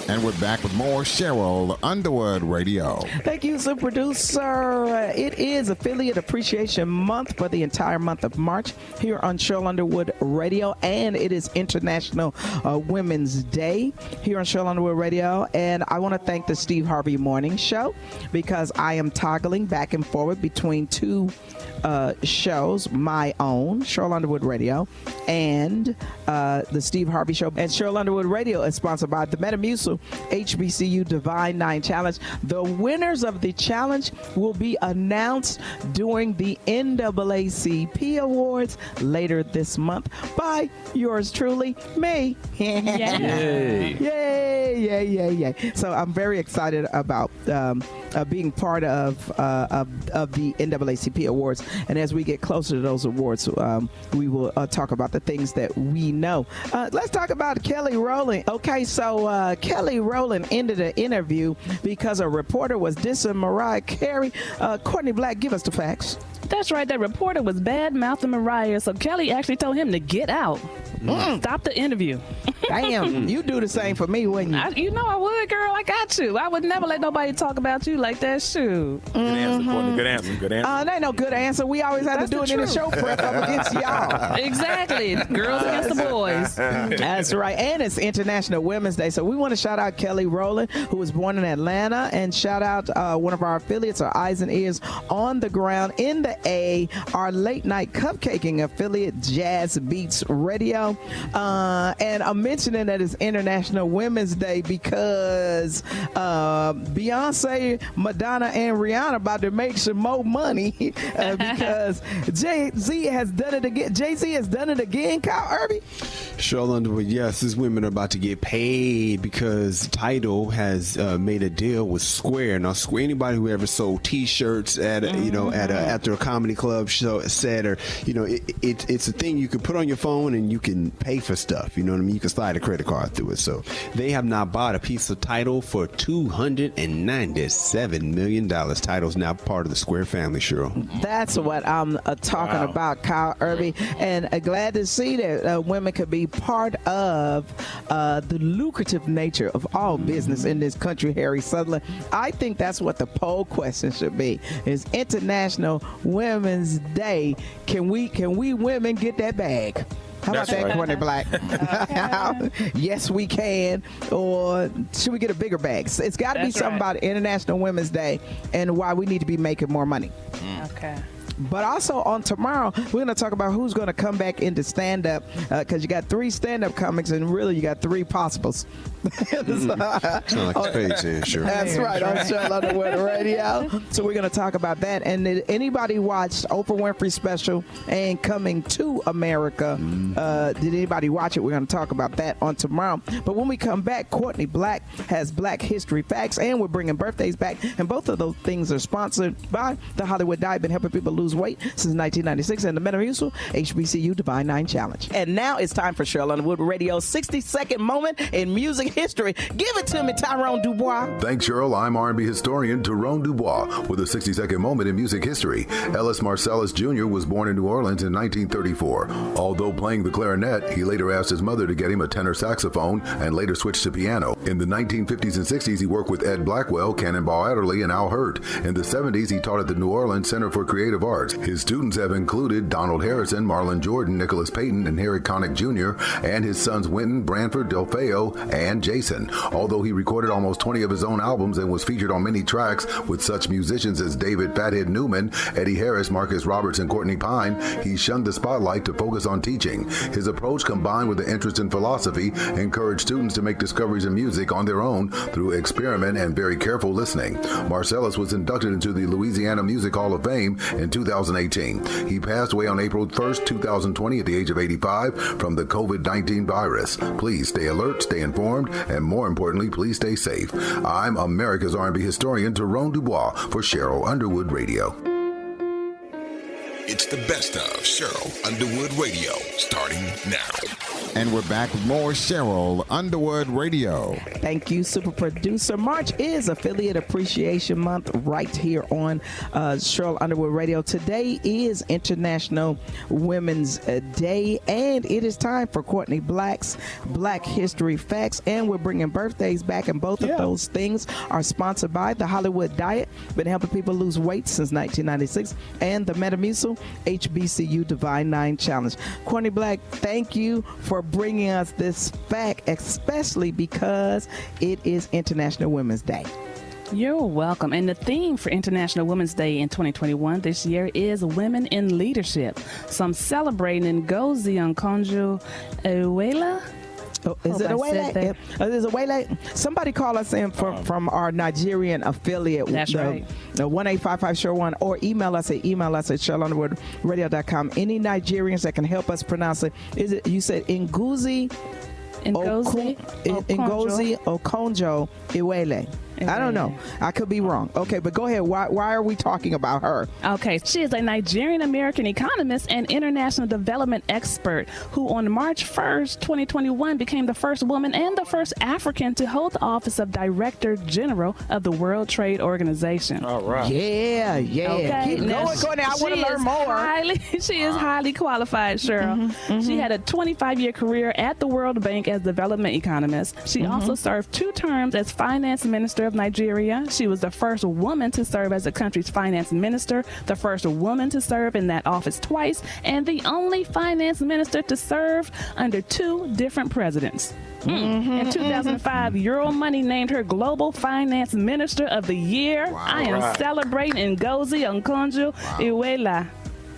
And we're back with more Cheryl Underwood Radio. Thank you, super producer. It is Affiliate Appreciation Month for the entire month of March here on Cheryl Underwood Radio, and it is International Women's Day here on Cheryl Underwood Radio. And I want to thank the Steve Harvey Morning Show because I am toggling back and forward between 2 shows, my own, Cheryl Underwood Radio, and the Steve Harvey Show. And Cheryl Underwood Radio is sponsored by the Metamucil HBCU Divine 9 Challenge. The winners of the challenge will be announced during the NAACP Awards later this month by yours truly, me. Yay. Yay. So I'm very excited about being part of the NAACP Awards. And as we get closer to those awards, we will talk about the things that we know. Let's talk about Kelly Rowland. Okay, so Kelly Rowland ended an interview because a reporter was dissing Mariah Carey. Courtney Black, give us the facts. That's right. That reporter was bad-mouthing Mariah, so Kelly actually told him to get out. Stop the interview. Damn, you do the same for me, wouldn't you? You know I would, girl. I got you. I would never let nobody talk about you like that. Shoot. Good answer, Courtney. Good answer. That ain't no good answer. We always have to do it in the show prep up against y'all. Exactly. Girls against the boys. That's right. And it's International Women's Day. So we want to shout out Kelly Rowland, who was born in Atlanta, and shout out one of our affiliates, our Eyes and Ears on the Ground in the A, our late night cupcaking affiliate, Jazz Beats Radio. And I'm mentioning that it's International Women's Day because Beyonce, Madonna, and Rihanna about to make some more money because Jay-Z has done it again. Jay-Z has done it again, Kyle Irby. Cheryl Underwood, yes, these women are about to get paid because Tidal has made a deal with Square. Now, Square, anybody who ever sold T-shirts at after a comedy club show said, or it's a thing you can put on your phone and you can pay for stuff. You know what I mean? You can slide a credit card through it. So they have now bought a piece of Tidal for $297 million. Tidal's now part of the Square family, Cheryl. That's what I'm talking about, Kyle Irby. And glad to see that women could be part of the lucrative nature of all business in this country, Harry Sutherland. I think that's what the poll question should be, is International Women's Day. Can we women get that bag? How about that, Courtney Black? Yes, we can. Or should we get a bigger bag? It's got to be something about International Women's Day and why we need to be making more money. Okay. But also on tomorrow, we're going to talk about who's going to come back into stand-up because you got 3 stand-up comics and really you got 3 possibles. Sound like a space, sure. That's right, on Cheryl Underwood Radio. So we're going to talk about that. And did anybody watch Oprah Winfrey's special and Coming to America? Did anybody watch it? We're going to talk about that on tomorrow. But when we come back, Courtney Black has Black History Facts, and we're bringing birthdays back. And both of those things are sponsored by the Hollywood Diet, been helping people lose weight since 1996, and the Metamucil HBCU Divine 9 Challenge. And now it's time for Cheryl Underwood Radio's 60-second moment in music history. Give it to me, Tyrone Dubois. Thanks, Cheryl. I'm R&B historian Tyrone Dubois with a 60-second moment in music history. Ellis Marcellus Jr. was born in New Orleans in 1934. Although playing the clarinet, he later asked his mother to get him a tenor saxophone and later switched to piano. In the 1950s and 60s, he worked with Ed Blackwell, Cannonball Adderley, and Al Hurt. In the 70s, he taught at the New Orleans Center for Creative Arts arts. His students have included Donald Harrison, Marlon Jordan, Nicholas Payton, and Harry Connick Jr., and his sons Winton, Branford, Delfeo, and Jason. Although he recorded almost 20 of his own albums and was featured on many tracks with such musicians as David Fathead Newman, Eddie Harris, Marcus Roberts, and Courtney Pine, he shunned the spotlight to focus on teaching. His approach, combined with an interest in philosophy, encouraged students to make discoveries in music on their own through experiment and very careful listening. Marcellus was inducted into the Louisiana Music Hall of Fame in 2018. He passed away on April 1st, 2020 at the age of 85 from the COVID-19 virus. Please stay alert, stay informed, and more importantly, please stay safe. I'm America's R&B historian, Tyrone Dubois, for Cheryl Underwood Radio. It's the best of Cheryl Underwood Radio, starting now. And we're back with more Cheryl Underwood Radio. Thank you, super producer. March is Affiliate Appreciation Month right here on Cheryl Underwood Radio. Today is International Women's Day, and it is time for Courtney Black's Black History Facts, and we're bringing birthdays back, and both of those things are sponsored by the Hollywood Diet, been helping people lose weight since 1996, and the Metamucil HBCU Divine 9 Challenge. Courtney Black, thank you for bringing us this fact, especially because it is International Women's Day. You're welcome. And the theme for International Women's Day in 2021 this year is Women in Leadership. So I'm celebrating Ngozi Okonjo-Iweala. Oh, is it a way? Is it way? Somebody call us in from our Nigerian affiliate. That's right. The 1-855-SHARE-1, or email us at SherylUnderwoodRadio.com. Any Nigerians that can help us pronounce it? Is it? You said Ngozi Okonjo-Iweala. I don't know. I could be wrong. Okay, but go ahead. Why are we talking about her? Okay, she is a Nigerian-American economist and international development expert who on March 1st, 2021 became the first woman and the first African to hold the office of Director General of the World Trade Organization. All right. Yeah. Okay. Keep going, Courtney. I want to learn more. She is highly qualified, Cheryl. She had a 25-year career at the World Bank as development economist. She also served 2 terms as finance minister of Nigeria. She was the first woman to serve as the country's finance minister, the first woman to serve in that office twice, and the only finance minister to serve under 2 different presidents. In 2005, Euromoney named her Global Finance Minister of the Year. Wow. I am celebrating Ngozi Okonjo-Iweala.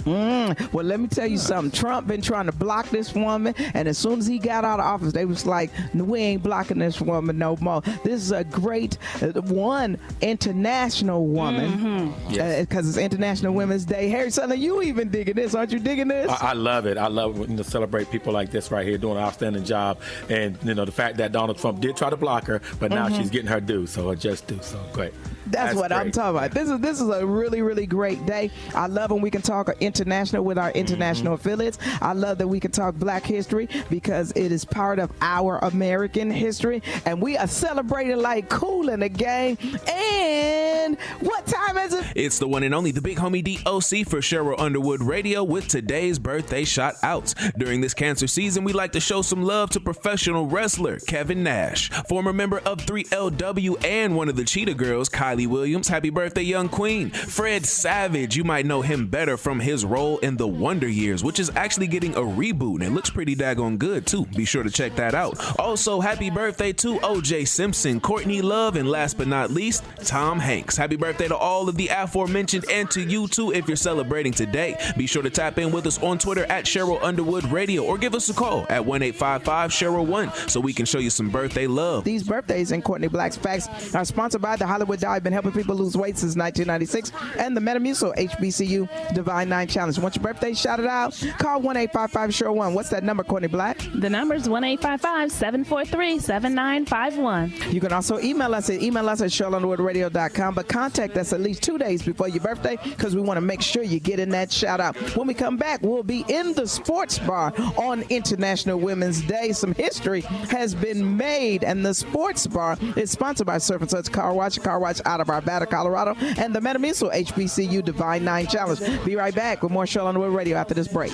Well, let me tell you something. Trump been trying to block this woman, and as soon as he got out of office, they was like, no, we ain't blocking this woman no more. This is a great one international woman, because it's International Women's Day. Harry Sutherland, you even digging this? Aren't you digging this? I love it. I love when to celebrate people like this right here doing an outstanding job, and the fact that Donald Trump did try to block her, but now she's getting her due, so her just due. So great. That's what great. I'm talking about. This is a really, really great day. I love when we can talk international with our international affiliates. I love that we can talk Black history because it is part of our American history, and we are celebrating like cool in the game. And what time is it? It's the one and only, the big homie DOC for Cheryl Underwood Radio with today's birthday shout outs. During this cancer season, we like to show some love to professional wrestler Kevin Nash, former member of 3LW and one of the Cheetah Girls, Kylie Williams. Happy birthday, young queen. Fred Savage, you might know him better from his role in The Wonder Years, which is actually getting a reboot, and it looks pretty daggone good too. Be sure to check that out. Also, happy birthday to OJ Simpson, Courtney Love, and last but not least, Tom Hanks. Happy birthday to all of the aforementioned, and to you too if you're celebrating today. Be sure to tap in with us on Twitter at Cheryl Underwood Radio, or give us a call at 1-855-CHERYL1 so we can show you some birthday love. These birthdays in Courtney Black's Facts are sponsored by the Hollywood Diet, been helping people lose weight since 1996, and the Metamucil HBCU Divine 9 Challenge. Want your birthday shouted out? Call 1-855-SHARE-1. What's that number, Courtney Black? The number is 1-855-743-7951. You can also email us at SherylUnderwoodRadio.com, but contact us at least 2 days before your birthday because we want to make sure you get in that shout out. When we come back, we'll be in the sports bar on International Women's Day. Some history has been made, and the sports bar is sponsored by Surf and Such Car Wash out of Arvada, Colorado, and the Metamucil HBCU Divine 9 Challenge. Be right back with more Cheryl Underwood Radio after this break.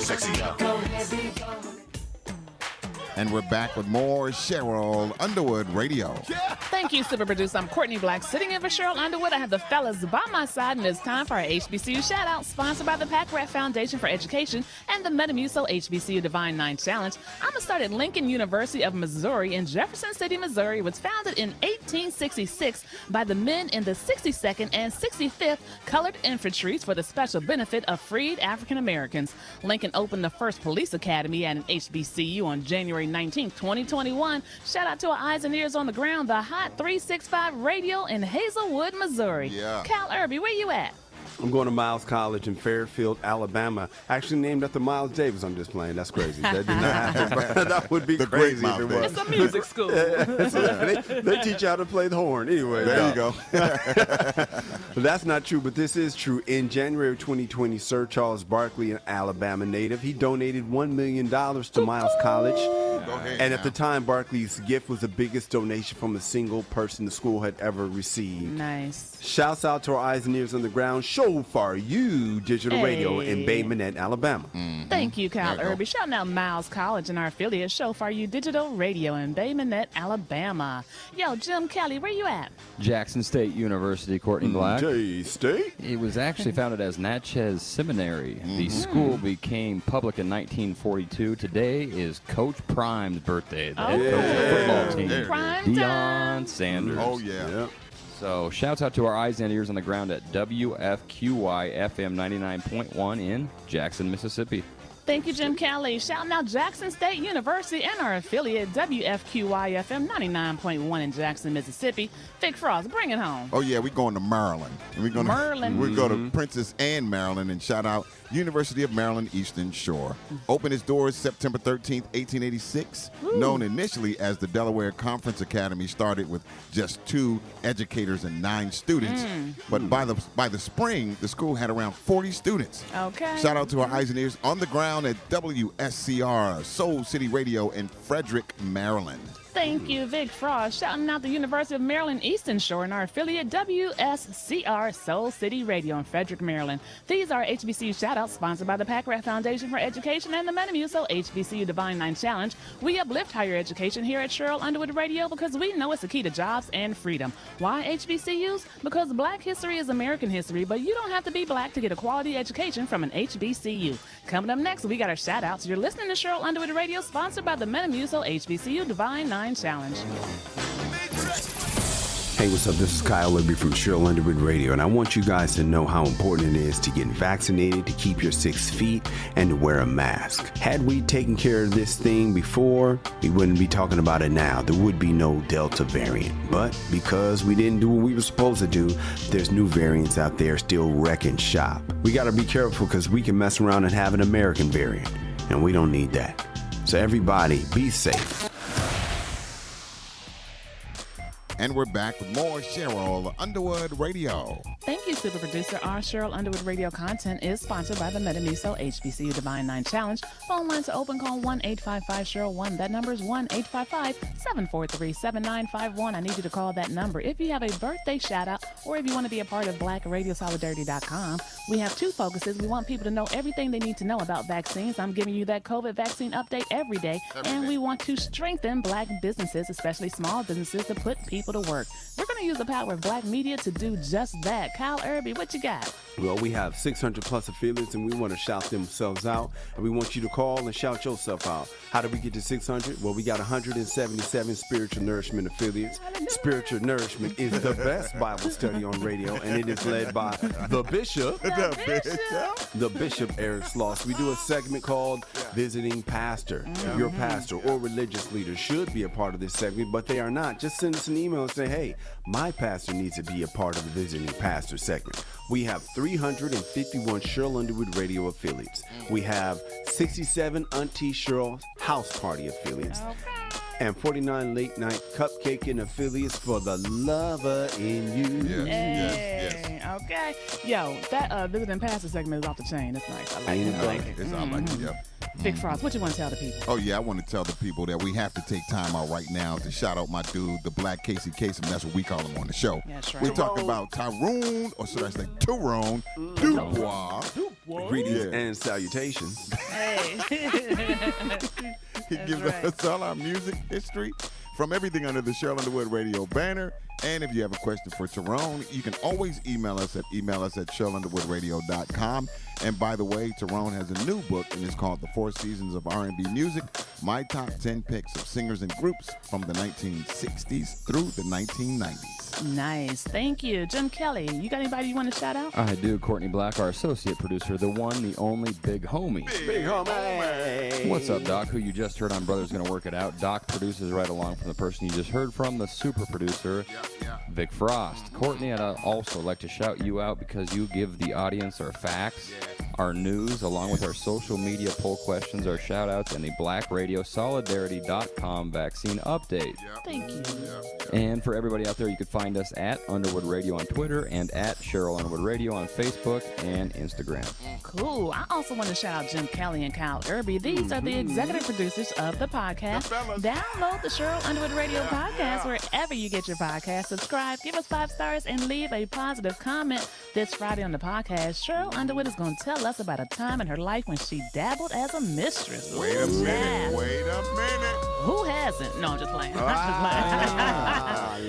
And we're back with more Cheryl Underwood Radio. Yeah. Thank you, super producer. I'm Courtney Black, sitting in for Cheryl Underwood. I have the fellas by my side, and it's time for our HBCU shout-out, sponsored by the Pack-Rat Foundation for Education and the Metamucil HBCU Divine Nine Challenge. I'm going to start at Lincoln University of Missouri in Jefferson City, Missouri. It was founded in 1866 by the men in the 62nd and 65th Colored Infantries for the special benefit of freed African Americans. Lincoln opened the first police academy at an HBCU on January 19, 2021. Shout out to our eyes and ears on the ground, the Hot 365 Radio in Hazelwood, Missouri. Yeah. Cal Irby, where you at? I'm going to Miles College in Fairfield, Alabama. Actually named after Miles Davis. I'm just playing. That's crazy. That did not happen. That would be crazy if it was. It's a music school. They teach you how to play the horn. Anyway, There you go. That's not true, but this is true. In January of 2020, Sir Charles Barkley, an Alabama native, he donated $1 million to Miles College. Go ahead And now. at the time, Barkley's gift was the biggest donation from a single person the school had ever received. Nice. Shouts out to our eyes and ears on the ground, Show for You Digital Radio in Bay Minette, Alabama. Thank you, Cal Irby. Shouting out Miles College and our affiliate Show for You Digital Radio in Bay Minette, Alabama. Yo, Jim Kelly, where you at? Jackson State University, Courtney Black. J-State? It was actually founded as Natchez Seminary. The school became public in 1942. Today is Coach Prime's birthday, the head coach of the football team, Prime Deion time. Sanders. Oh, yeah. So shouts out to our eyes and ears on the ground at WFQY FM 99.1 in Jackson, Mississippi. Thank you, Jim Kelly. Shouting out Jackson State University and our affiliate WFQY FM 99.1 in Jackson, Mississippi. Vic Frost, bring it home. Oh, yeah, we're going to Maryland. And we're going Maryland. We're going to Princess Anne, Maryland, and shout out University of Maryland Eastern Shore. Opened its doors September 13th, 1886. Known initially as the Delaware Conference Academy, started with just 2 educators and 9 students. But by the spring, the school had around 40 students. Okay. Shout out to our eyes and ears on the ground at WSCR, Soul City Radio in Frederick, Maryland. Thank you, Vic Frost. Shouting out the University of Maryland Eastern Shore and our affiliate WSCR Soul City Radio in Frederick, Maryland. These are HBCU shout-outs sponsored by the Pack-Rat Foundation for Education and the Metamucil HBCU Divine Nine Challenge. We uplift higher education here at Cheryl Underwood Radio because we know it's the key to jobs and freedom. Why HBCUs? Because Black history is American history, but you don't have to be Black to get a quality education from an HBCU. Coming up next, we got our shout-outs. You're listening to Cheryl Underwood Radio, sponsored by the Metamucil HBCU Divine Nine Challenge. Hey, what's up? This is Kyle Libby from Cheryl Underwood Radio, and I want you guys to know how important it is to get vaccinated, to keep your 6 feet, and to wear a mask. Had we taken care of this thing before, we wouldn't be talking about it now. There would be no Delta variant. But because we didn't do what we were supposed to do, there's new variants out there still wrecking shop. We got to be careful because we can mess around and have an American variant, and we don't need that. So everybody, be safe. And we're back with more Cheryl Underwood Radio. Thank you, super producer. Our Cheryl Underwood Radio content is sponsored by the Metamucil HBCU Divine Nine Challenge. Phone lines are open. Call 1-855-CHERYL1. That number is 1-855-743-7951. I need you to call that number if you have a birthday shout out or if you want to be a part of BlackRadioSolidarity.com. We have 2 focuses. We want people to know everything they need to know about vaccines. I'm giving you that COVID vaccine update every day. And we want to strengthen Black businesses, especially small businesses, to put people to work. We're going to use the power of Black media to do just that. Kyle Irby, what you got? Well, we have 600 plus affiliates, and we want to shout themselves out. And we want you to call and shout yourself out. How did we get to 600? Well, we got 177 Spiritual Nourishment affiliates. Spiritual Nourishment is the best Bible study on radio, and it is led by the Bishop. The Bishop Eric Sloss. We do a segment called Visiting Pastor. Your pastor or religious leader should be a part of this segment, but they are not. Just send us an email and say, hey, my pastor needs to be a part of the Visiting Pastor segment. We have 351 Cheryl Underwood Radio affiliates. We have 67 Auntie Cheryl House Party affiliates. And 49 late night cupcaking affiliates for the lover in you. Yes. Okay. Yo, that visiting pastor segment is off the chain. It's nice. I like it. It's all like it, yep. Vic Frost, what you want to tell the people? Oh, yeah, I want to tell the people that we have to take time out right now to shout out my dude, the Black Casey Kasem. That's what we call him on the show. That's right. We're talking about Tyrone, or should I say Tyrone Dubois. Greetings and salutations. Hey. He gives us all our music history from everything under the Cheryl Underwood Radio banner. And if you have a question for Tyrone, you can always email us at SherylUnderwoodRadio.com. And by the way, Tyrone has a new book, and it's called The 4 Seasons of R&B Music, My Top 10 Picks of Singers and Groups from the 1960s through the 1990s. Nice. Thank you. Jim Kelly, you got anybody you want to shout out? I do. Courtney Black, our associate producer, the one, the only Big Homie. Big Homie. What's up, Doc? Who you just heard on Brothers Gonna Work It Out. Doc produces right along from the person you just heard from, the super producer, Vic Frost. Courtney, I'd also like to shout you out because you give the audience our facts, our news, along with our social media poll questions, our shout-outs, and the Black Radio Solidarity.com vaccine update. Thank you. And for everybody out there, you can find us at Underwood Radio on Twitter and at Cheryl Underwood Radio on Facebook and Instagram. Cool. I also want to shout out Jim Kelly and Kyle Irby. These are the executive producers of the podcast. Download the Cheryl Underwood Radio podcast wherever you get your podcast. Subscribe, give us 5 stars, and leave a positive comment. This Friday on the podcast, Cheryl Underwood is going to tell us about a time in her life when she dabbled as a mistress. Wait a minute. Who hasn't? No, I'm just playing.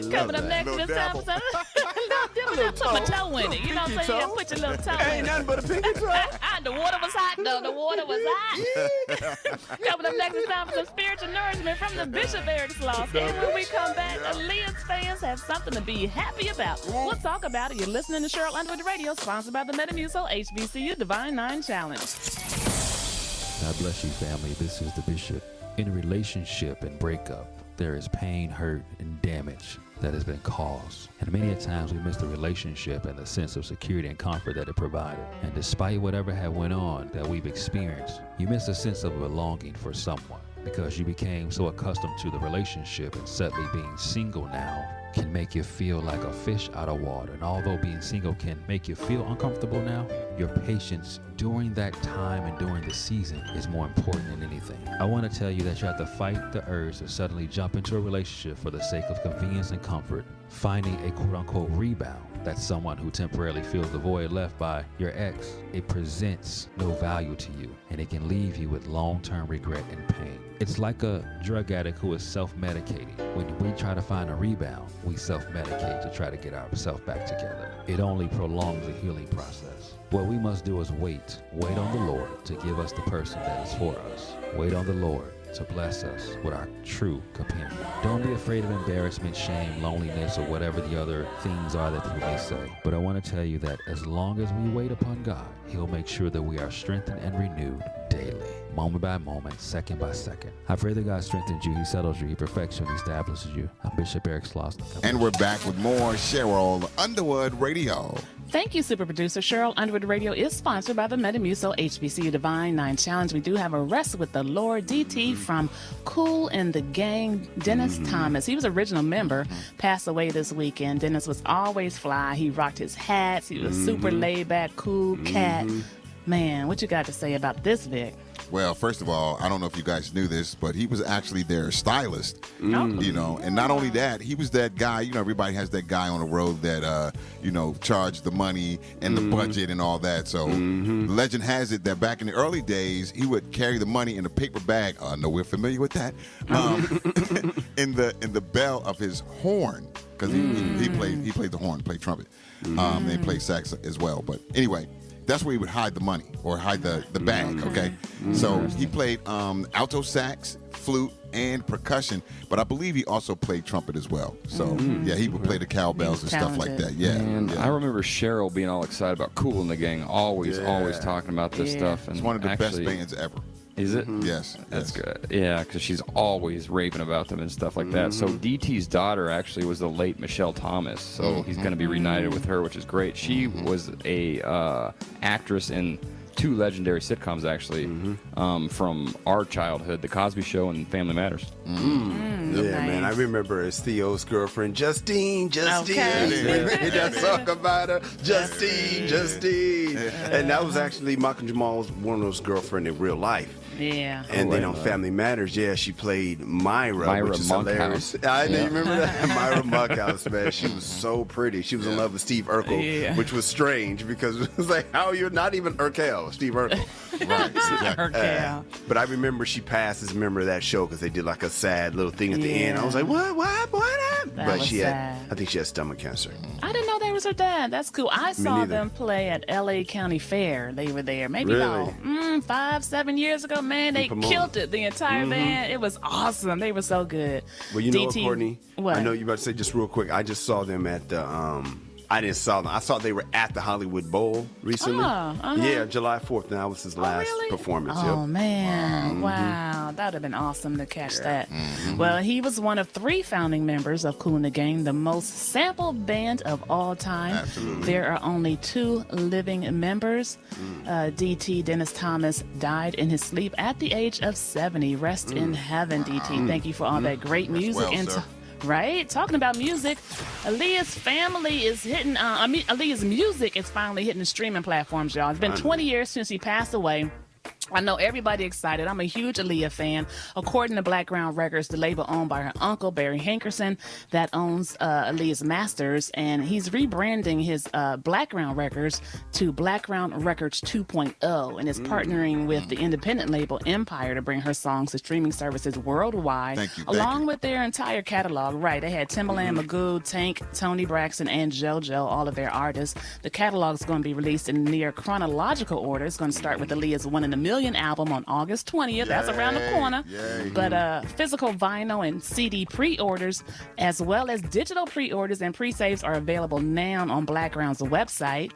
Coming up next this episode. Put my toe in it. You know what I'm saying? Yeah, put your little toe in it. Ain't nothing but a pinky toe. The water was hot, though. The water was hot. Coming up next is time for some spiritual nourishment from the Bishop Eric Sloss. And when we come back, Aaliyah's fans have something to be happy about. We'll talk about it. You're listening to Cheryl Underwood Radio, sponsored by the Metamucil HBCU Divine 9 Challenge. God bless you, family. This is the Bishop. In a relationship and breakup, there is pain, hurt, and damage that has been caused. And many a times we miss the relationship and the sense of security and comfort that it provided. And despite whatever had went on that we've experienced, you miss a sense of belonging for someone because you became so accustomed to the relationship, and suddenly being single now can make you feel like a fish out of water. And although being single can make you feel uncomfortable now, your patience during that time and during the season is more important than anything. I want to tell you that you have to fight the urge to suddenly jump into a relationship for the sake of convenience and comfort. Finding a quote-unquote rebound, that's someone who temporarily fills the void left by your ex. It presents no value to you, and it can leave you with long-term regret and pain. It's like a drug addict who is self-medicating. When we try to find a rebound, we self-medicate to try to get ourselves back together. It only prolongs the healing process. What we must do is wait on the Lord to give us the person that is for us. Wait on the Lord to bless us with our true companion. Don't be afraid of embarrassment, shame, loneliness, or whatever the other things are that people may say. But I want to tell you that as long as we wait upon God, He'll make sure that we are strengthened and renewed daily, moment by moment, second by second. I pray that God strengthens you, He settles you, He perfects you, and He establishes you. I'm Bishop Eric Sloss. And we're back with more Cheryl Underwood Radio. Thank you, super producer. Cheryl Underwood Radio is sponsored by the Metamucil HBCU Divine 9 Challenge. We do have a Wrestle with the Lord DT from Kool and the Gang, Dennis Thomas. He was an original member, passed away this weekend. Dennis was always fly. He rocked his hats. He was super laid back, cool cat. Man, what you got to say about this, Vic? Well, first of all, I don't know if you guys knew this, but he was actually their stylist. You know, and not only that, he was that guy. You know, everybody has that guy on the road that charged the money and the budget and all that. So legend has it that back in the early days, he would carry the money in a paper bag. No, we're familiar with that. In the bell of his horn, because he played the horn, played trumpet, and he played sax as well. But anyway. That's where he would hide the money or hide the bag, okay? So he played alto sax, flute, and percussion, but I believe he also played trumpet as well. So, yeah, he would play the cowbells and stuff like that. Yeah. And I remember Cheryl being all excited about Kool and the Gang, always talking about this stuff. And it's one of the best bands ever. Is it? Yes. That's good. Yeah, because she's always raving about them and stuff like that. So DT's daughter actually was the late Michelle Thomas. So he's going to be reunited with her, which is great. She was a actress in 2 legendary sitcoms, actually, from our childhood, The Cosby Show and Family Matters. Yeah, man. I remember as Theo's girlfriend, Justine. Okay. That song about her, Justine. And that was actually Malcolm Jamal's one of those girlfriend in real life. Yeah. And then on Family Matters, she played Myra which is hilarious. I remember that. Myra Monkhouse, man. She was so pretty. She was in love with Steve Urkel, which was strange because it was like, how you're not even Urkel, Steve Urkel. Right. But I remember she passed as a member of that show because they did like a sad little thing at the end. I was like, what happened? That But was she sad. had, I think she had stomach cancer. I didn't know they was her dad. That's cool. I saw neither. them play at LA County Fair. They were there maybe Really? about 5-7 years ago. Man, they Pomona. killed it. The entire band. It was awesome. They were so good. Well, you know what, DT Courtney? What? I know you about to say just real quick. I just saw them at the. I didn't saw them. I saw they were at the Hollywood Bowl recently. Yeah, July 4th. And that was his last performance. Oh Yep. man, wow, that would have been awesome to catch that. Well, he was one of 3 founding members of Kool and the Gang, the most sampled band of all time. Absolutely. There are only 2 living members. DT Dennis Thomas died in his sleep at the age of 70. Rest in heaven, DT. Thank you for all that great music well, sir. Right? Talking about music, Aaliyah's family is hitting, Aaliyah's music is finally hitting the streaming platforms, y'all. It's been 20 years since she passed away. I know everybody excited. I'm a huge Aaliyah fan. According to Blackground Records, the label owned by her uncle, Barry Hankerson, that owns Aaliyah's masters, and he's rebranding his Blackground Records to Blackground Records 2.0, and is partnering with the independent label Empire to bring her songs to streaming services worldwide, along with their entire catalog. Right, they had Timbaland, Magoo, Tank, Tony Braxton, and JoJo, all of their artists. The catalog is going to be released in near chronological order. It's going to start with Aaliyah's One in a Million album on August 20th. That's around the corner. But physical vinyl and CD pre-orders, as well as digital pre-orders and pre-saves, are available now on Blackground's website.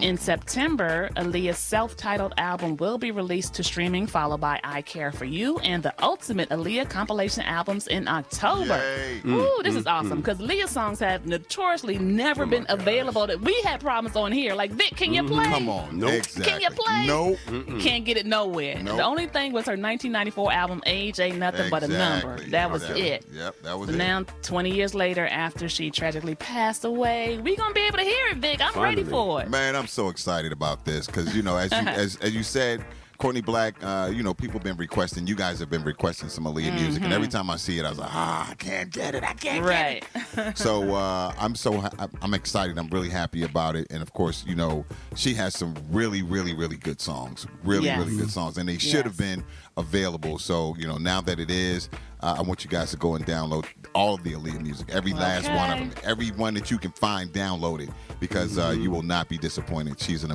In September, Aaliyah's self-titled album will be released to streaming, followed by I Care For You and the Ultimate Aaliyah compilation albums in October. Ooh, this is awesome, because Aaliyah's songs have notoriously never been available. That we had problems on here. Like, Vic, can you play? Come on. Nope. Exactly. Can you play? Nope. Can't get it nowhere. Nope. The only thing was her 1994 album, Age Ain't Nothing But a Number. That was it. Yep, that was So it. now, 20 years later, after she tragically passed away, we gonna be able to hear it, Vic. I'm ready for it. Man, I'm so excited about this because, you know, as you said, Courtney Black, you know, people have been requesting, you guys have been requesting some Aaliyah music, and every time I see it, I was like, I can't get it. I can't get it. So I'm excited. I'm really happy about it. And of course, you know, she has some really, really, really good songs. Really good songs. And they should have been available. So, you know, now that it is, I want you guys to go and download all of the Aaliyah music. Every last one of them. Every one that you can find, download it, because you will not be disappointed. She was an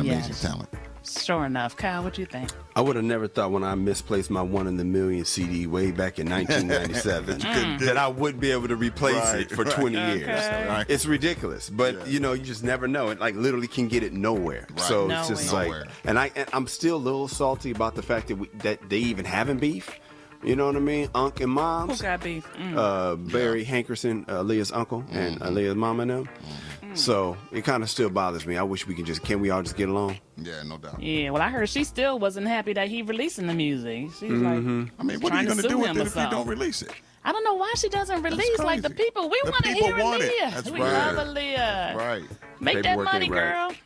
amazing talent. Sure enough. Kyle, what you think? I would have never thought when I misplaced my One in a Million CD way back in 1997 that I would be able to replace it for 20 years. Okay. It's ridiculous, but you know, you just never know. It like literally can get it nowhere. So it's just like, and I'm still a little salty about the fact that they even having beef. You know what I mean? Unc and Moms. Who got beef? Barry Hankerson, Aaliyah's uncle, and Aaliyah's mom and them. So it kind of still bothers me. I wish can we all just get along? Yeah, no doubt. Yeah, well, I heard she still wasn't happy that he releasing the music. She's like, I mean, what are you going to do with it if you don't release it? I don't know why she doesn't release. Like, the people, we want to hear Aaliyah. We love Aaliyah. Right. Make that money, girl. Right.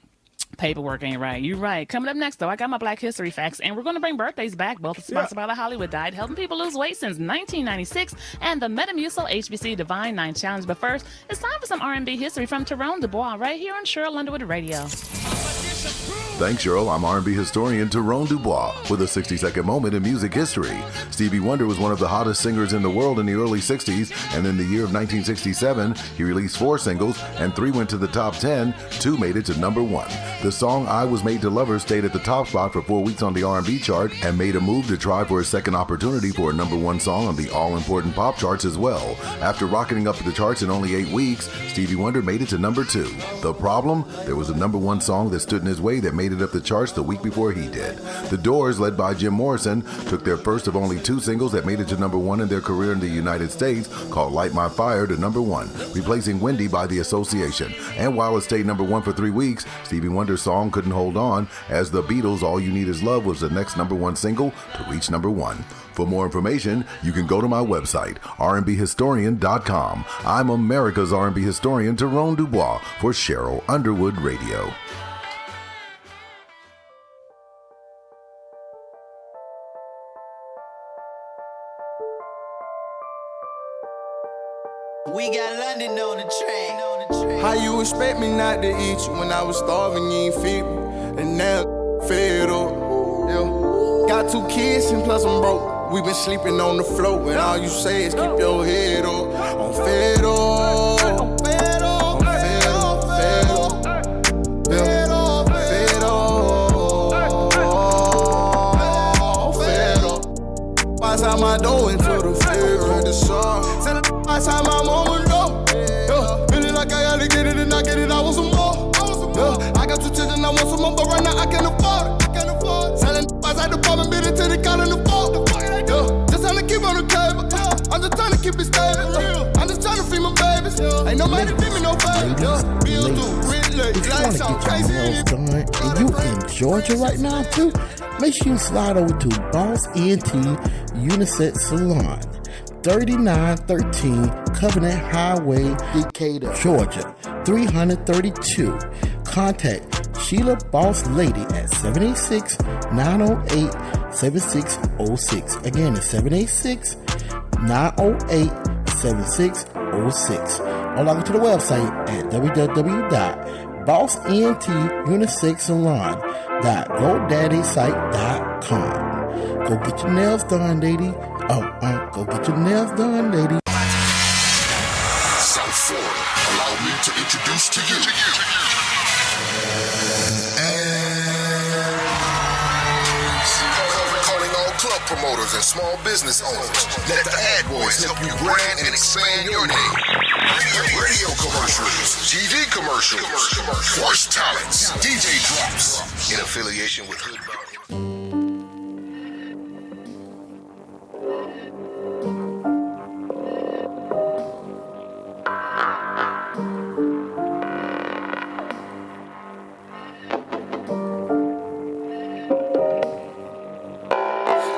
Paperwork ain't right. You're right. Coming up next, though, I got my Black History facts, and we're going to bring birthdays back. Both are sponsored by the Hollywood Diet, helping people lose weight since 1996, and the Metamucil HBC Divine 9 Challenge. But first, it's time for some R&B history from Tyrone Dubois right here on Cheryl Underwood Radio. Thanks, Cheryl. I'm R&B historian Tyrone Dubois with a 60-second moment in music history. Stevie Wonder was one of the hottest singers in the world in the early 60s, and in the year of 1967, he released 4 singles, and 3 went to the top 10, 2 made it to number 1. The song I Was Made to Love Her stayed at the top spot for 4 weeks on the R&B chart and made a move to try for a second opportunity for a number 1 song on the all-important pop charts as well. After rocketing up the charts in only 8 weeks, Stevie Wonder made it to number 2. The problem? There was a number 1 song that stood in his way that made it up the charts the week before he did. The Doors, led by Jim Morrison, took their first of only 2 singles that made it to number 1 in their career in the United States, called Light My Fire, to number 1, replacing Wendy by The Association. And while it stayed number 1 for 3 weeks, Stevie Wonder's song couldn't hold on, as the Beatles' All You Need Is Love was the next number 1 single to reach number 1. For more information, you can go to my website, rnbhistorian.com. I'm America's R&B historian, Tyrone Dubois, for Cheryl Underwood Radio. We got London on the track. How you expect me not to eat you when I was starving, you ain't feed me? And now fed up. Got 2 kids and plus I'm broke. We been sleeping on the floor, and all you say is keep your head up. I'm fed up. I'm fed up. I'm fed up. Fed up. Fed up. Fed up. Fed up. Outside my door into the field. The sun. Send it outside my mama door. Yeah. Feeling like I gotta get it and I get it. I want some more. Yeah. I got 2 children, I want some more, but right now I can't afford it. Selling outside the apartment, bidding till they calling the phone. Yeah. Just trying to keep on the cable. I'm just trying to keep it stable. I'm just trying to feed my babies. Ain't nobody feed me no baby. Bills due, rent late, If you want lights to out, get your crazy. nails done and you in Georgia right now too, make sure you slide over to Boss NT Unisex Salon, 3913 Covenant Highway, Decatur, Georgia, 332. Contact Sheila Boss Lady at 786-908-7606. Again, it's 786-908-7606. Or log into the website at www.bossntunisex-salon.godaddysite.com. Go get your nails done, lady. Go get your nails done, lady. South Florida, allow me to introduce to you. Calling all club promoters and small business owners. Let the ad boys help you brand and expand your name. Radio commercials, TV commercials, voice talents, DJ drops, in affiliation with Hood Bounty.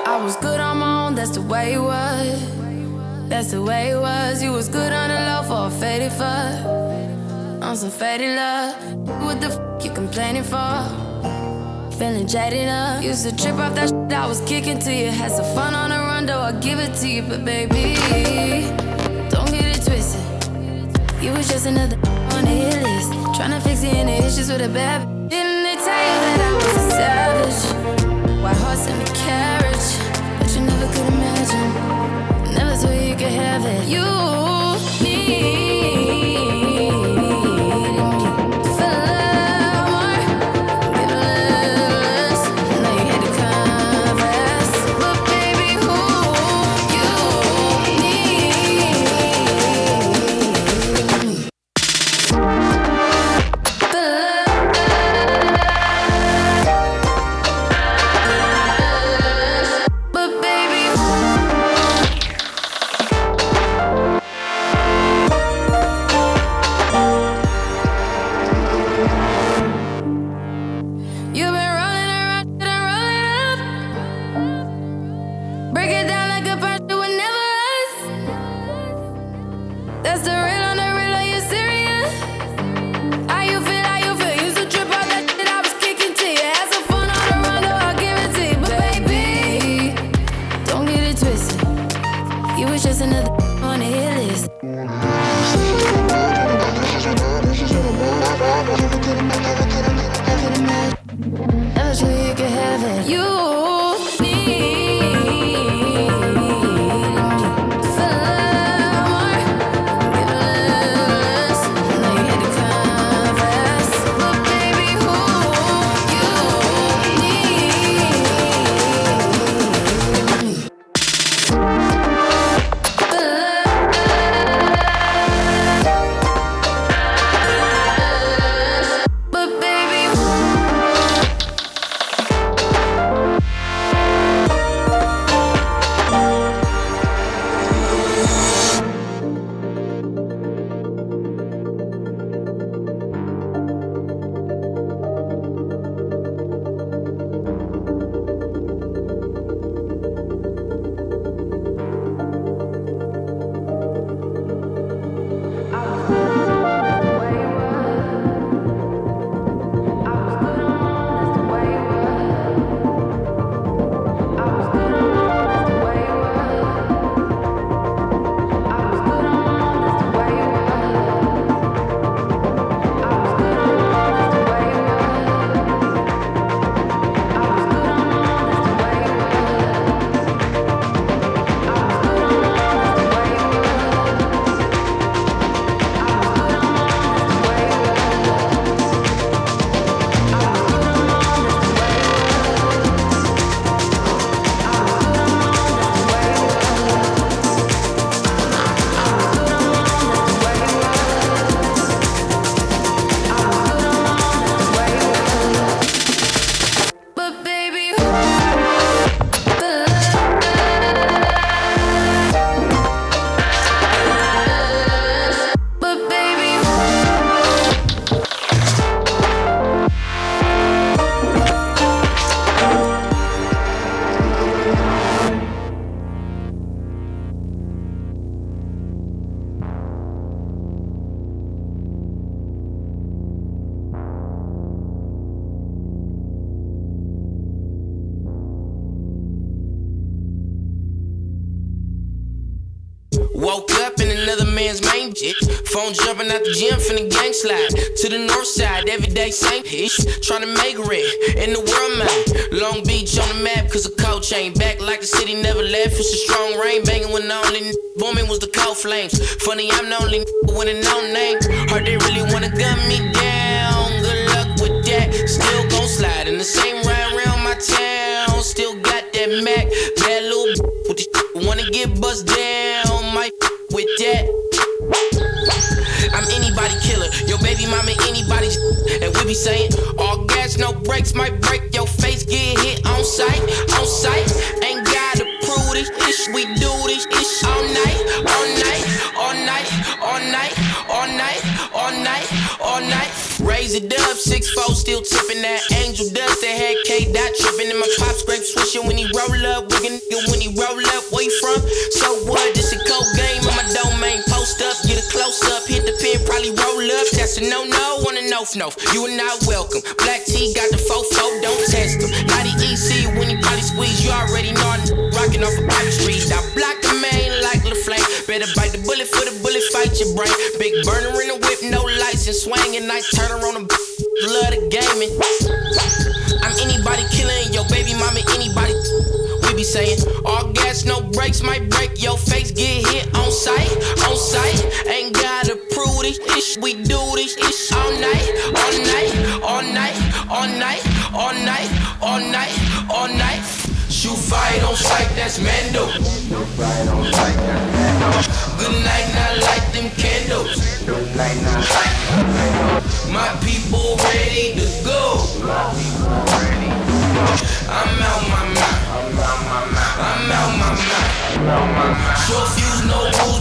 I was good on my own, that's the way it was. That's the way it was. You was good on the low for a faded fuck. On some faded love. What the f you complaining for? Feeling jaded up. Used to trip off that shit I was kicking to you. Had some fun on the run, though I give it to you. But baby, don't get it twisted. You was just another on the hit list. Tryna fix any issues with a bad bitch. Didn't they tell you that I was a savage? White horse in the carriage, but you never could imagine. Never thought you could have it. You need to feel a little more, get a little less. Now you had to confess, but baby, who you need? But baby, you've been rolling around and rolling up. Break it down like a punch, it would never us. That's the real on the real, are you serious? How you feel, how you feel? Used to trip off that shit I was kicking to you. Had some fun on the run, though I'll give it to you. But baby, don't get it twisted. You was just another on the hit list. Never sure you could have it. You need to feel a little more, get a little less. Now you had to confess, but baby, who you need? But baby, Woke up in another man's main shit. Phone jumping out the gym, finna gang slide. To the north side, everyday same ish. Tryna make rent in the world, man. Long Beach on the map, cause the cold chain. Back like the city never left. It's a strong rain, banging when the only booming was the cold flames. Funny, I'm the only with a no name. Heard they really wanna gun me down. Good luck with that. Still gon' slide in the same ride around my town. Still got that Mac. Bad little with the wanna get bust down. Might with that. I'm anybody killer, your baby mama anybody's. And we be saying, all gas, no brakes, might break your face, get hit on sight, on sight. Ain't gotta prove this, we do this all night, all night, all night, all night, all night, all night, all night. Raise it up, 6'4", still tipping that angel dust. That had K-Dot tripping in my pop scrape, swishing when he roll up, wiggin' nigga when he roll up. Where you from? So what? This a cold game on my domain. Post up, get a close up, hit the pin, probably roll up. That's a no-no on a no-no. You are not welcome. Black T got the fofo, don't test him. Not the EC when he probably squeeze. You already know I'm rocking off a Bobby Street. I block the main like LaFlame. Better bite the bullet for the bullet, fight your brain. Big burner in the whip, no lights and swinging. Night turner on the love the gaming. I'm anybody killing your baby mama, anybody. We be saying, all gas, no brakes, might break your face, get hit on sight, on sight. Ain't gotta prove this ish, we do this ish all night, all night, all night, all night, all night, all night, all night. Shoot fight on sight, that's Mando. Good night, not light them candles. My people ready to go. I'm out my mind. I'm out my mind. Short fuse, no rules,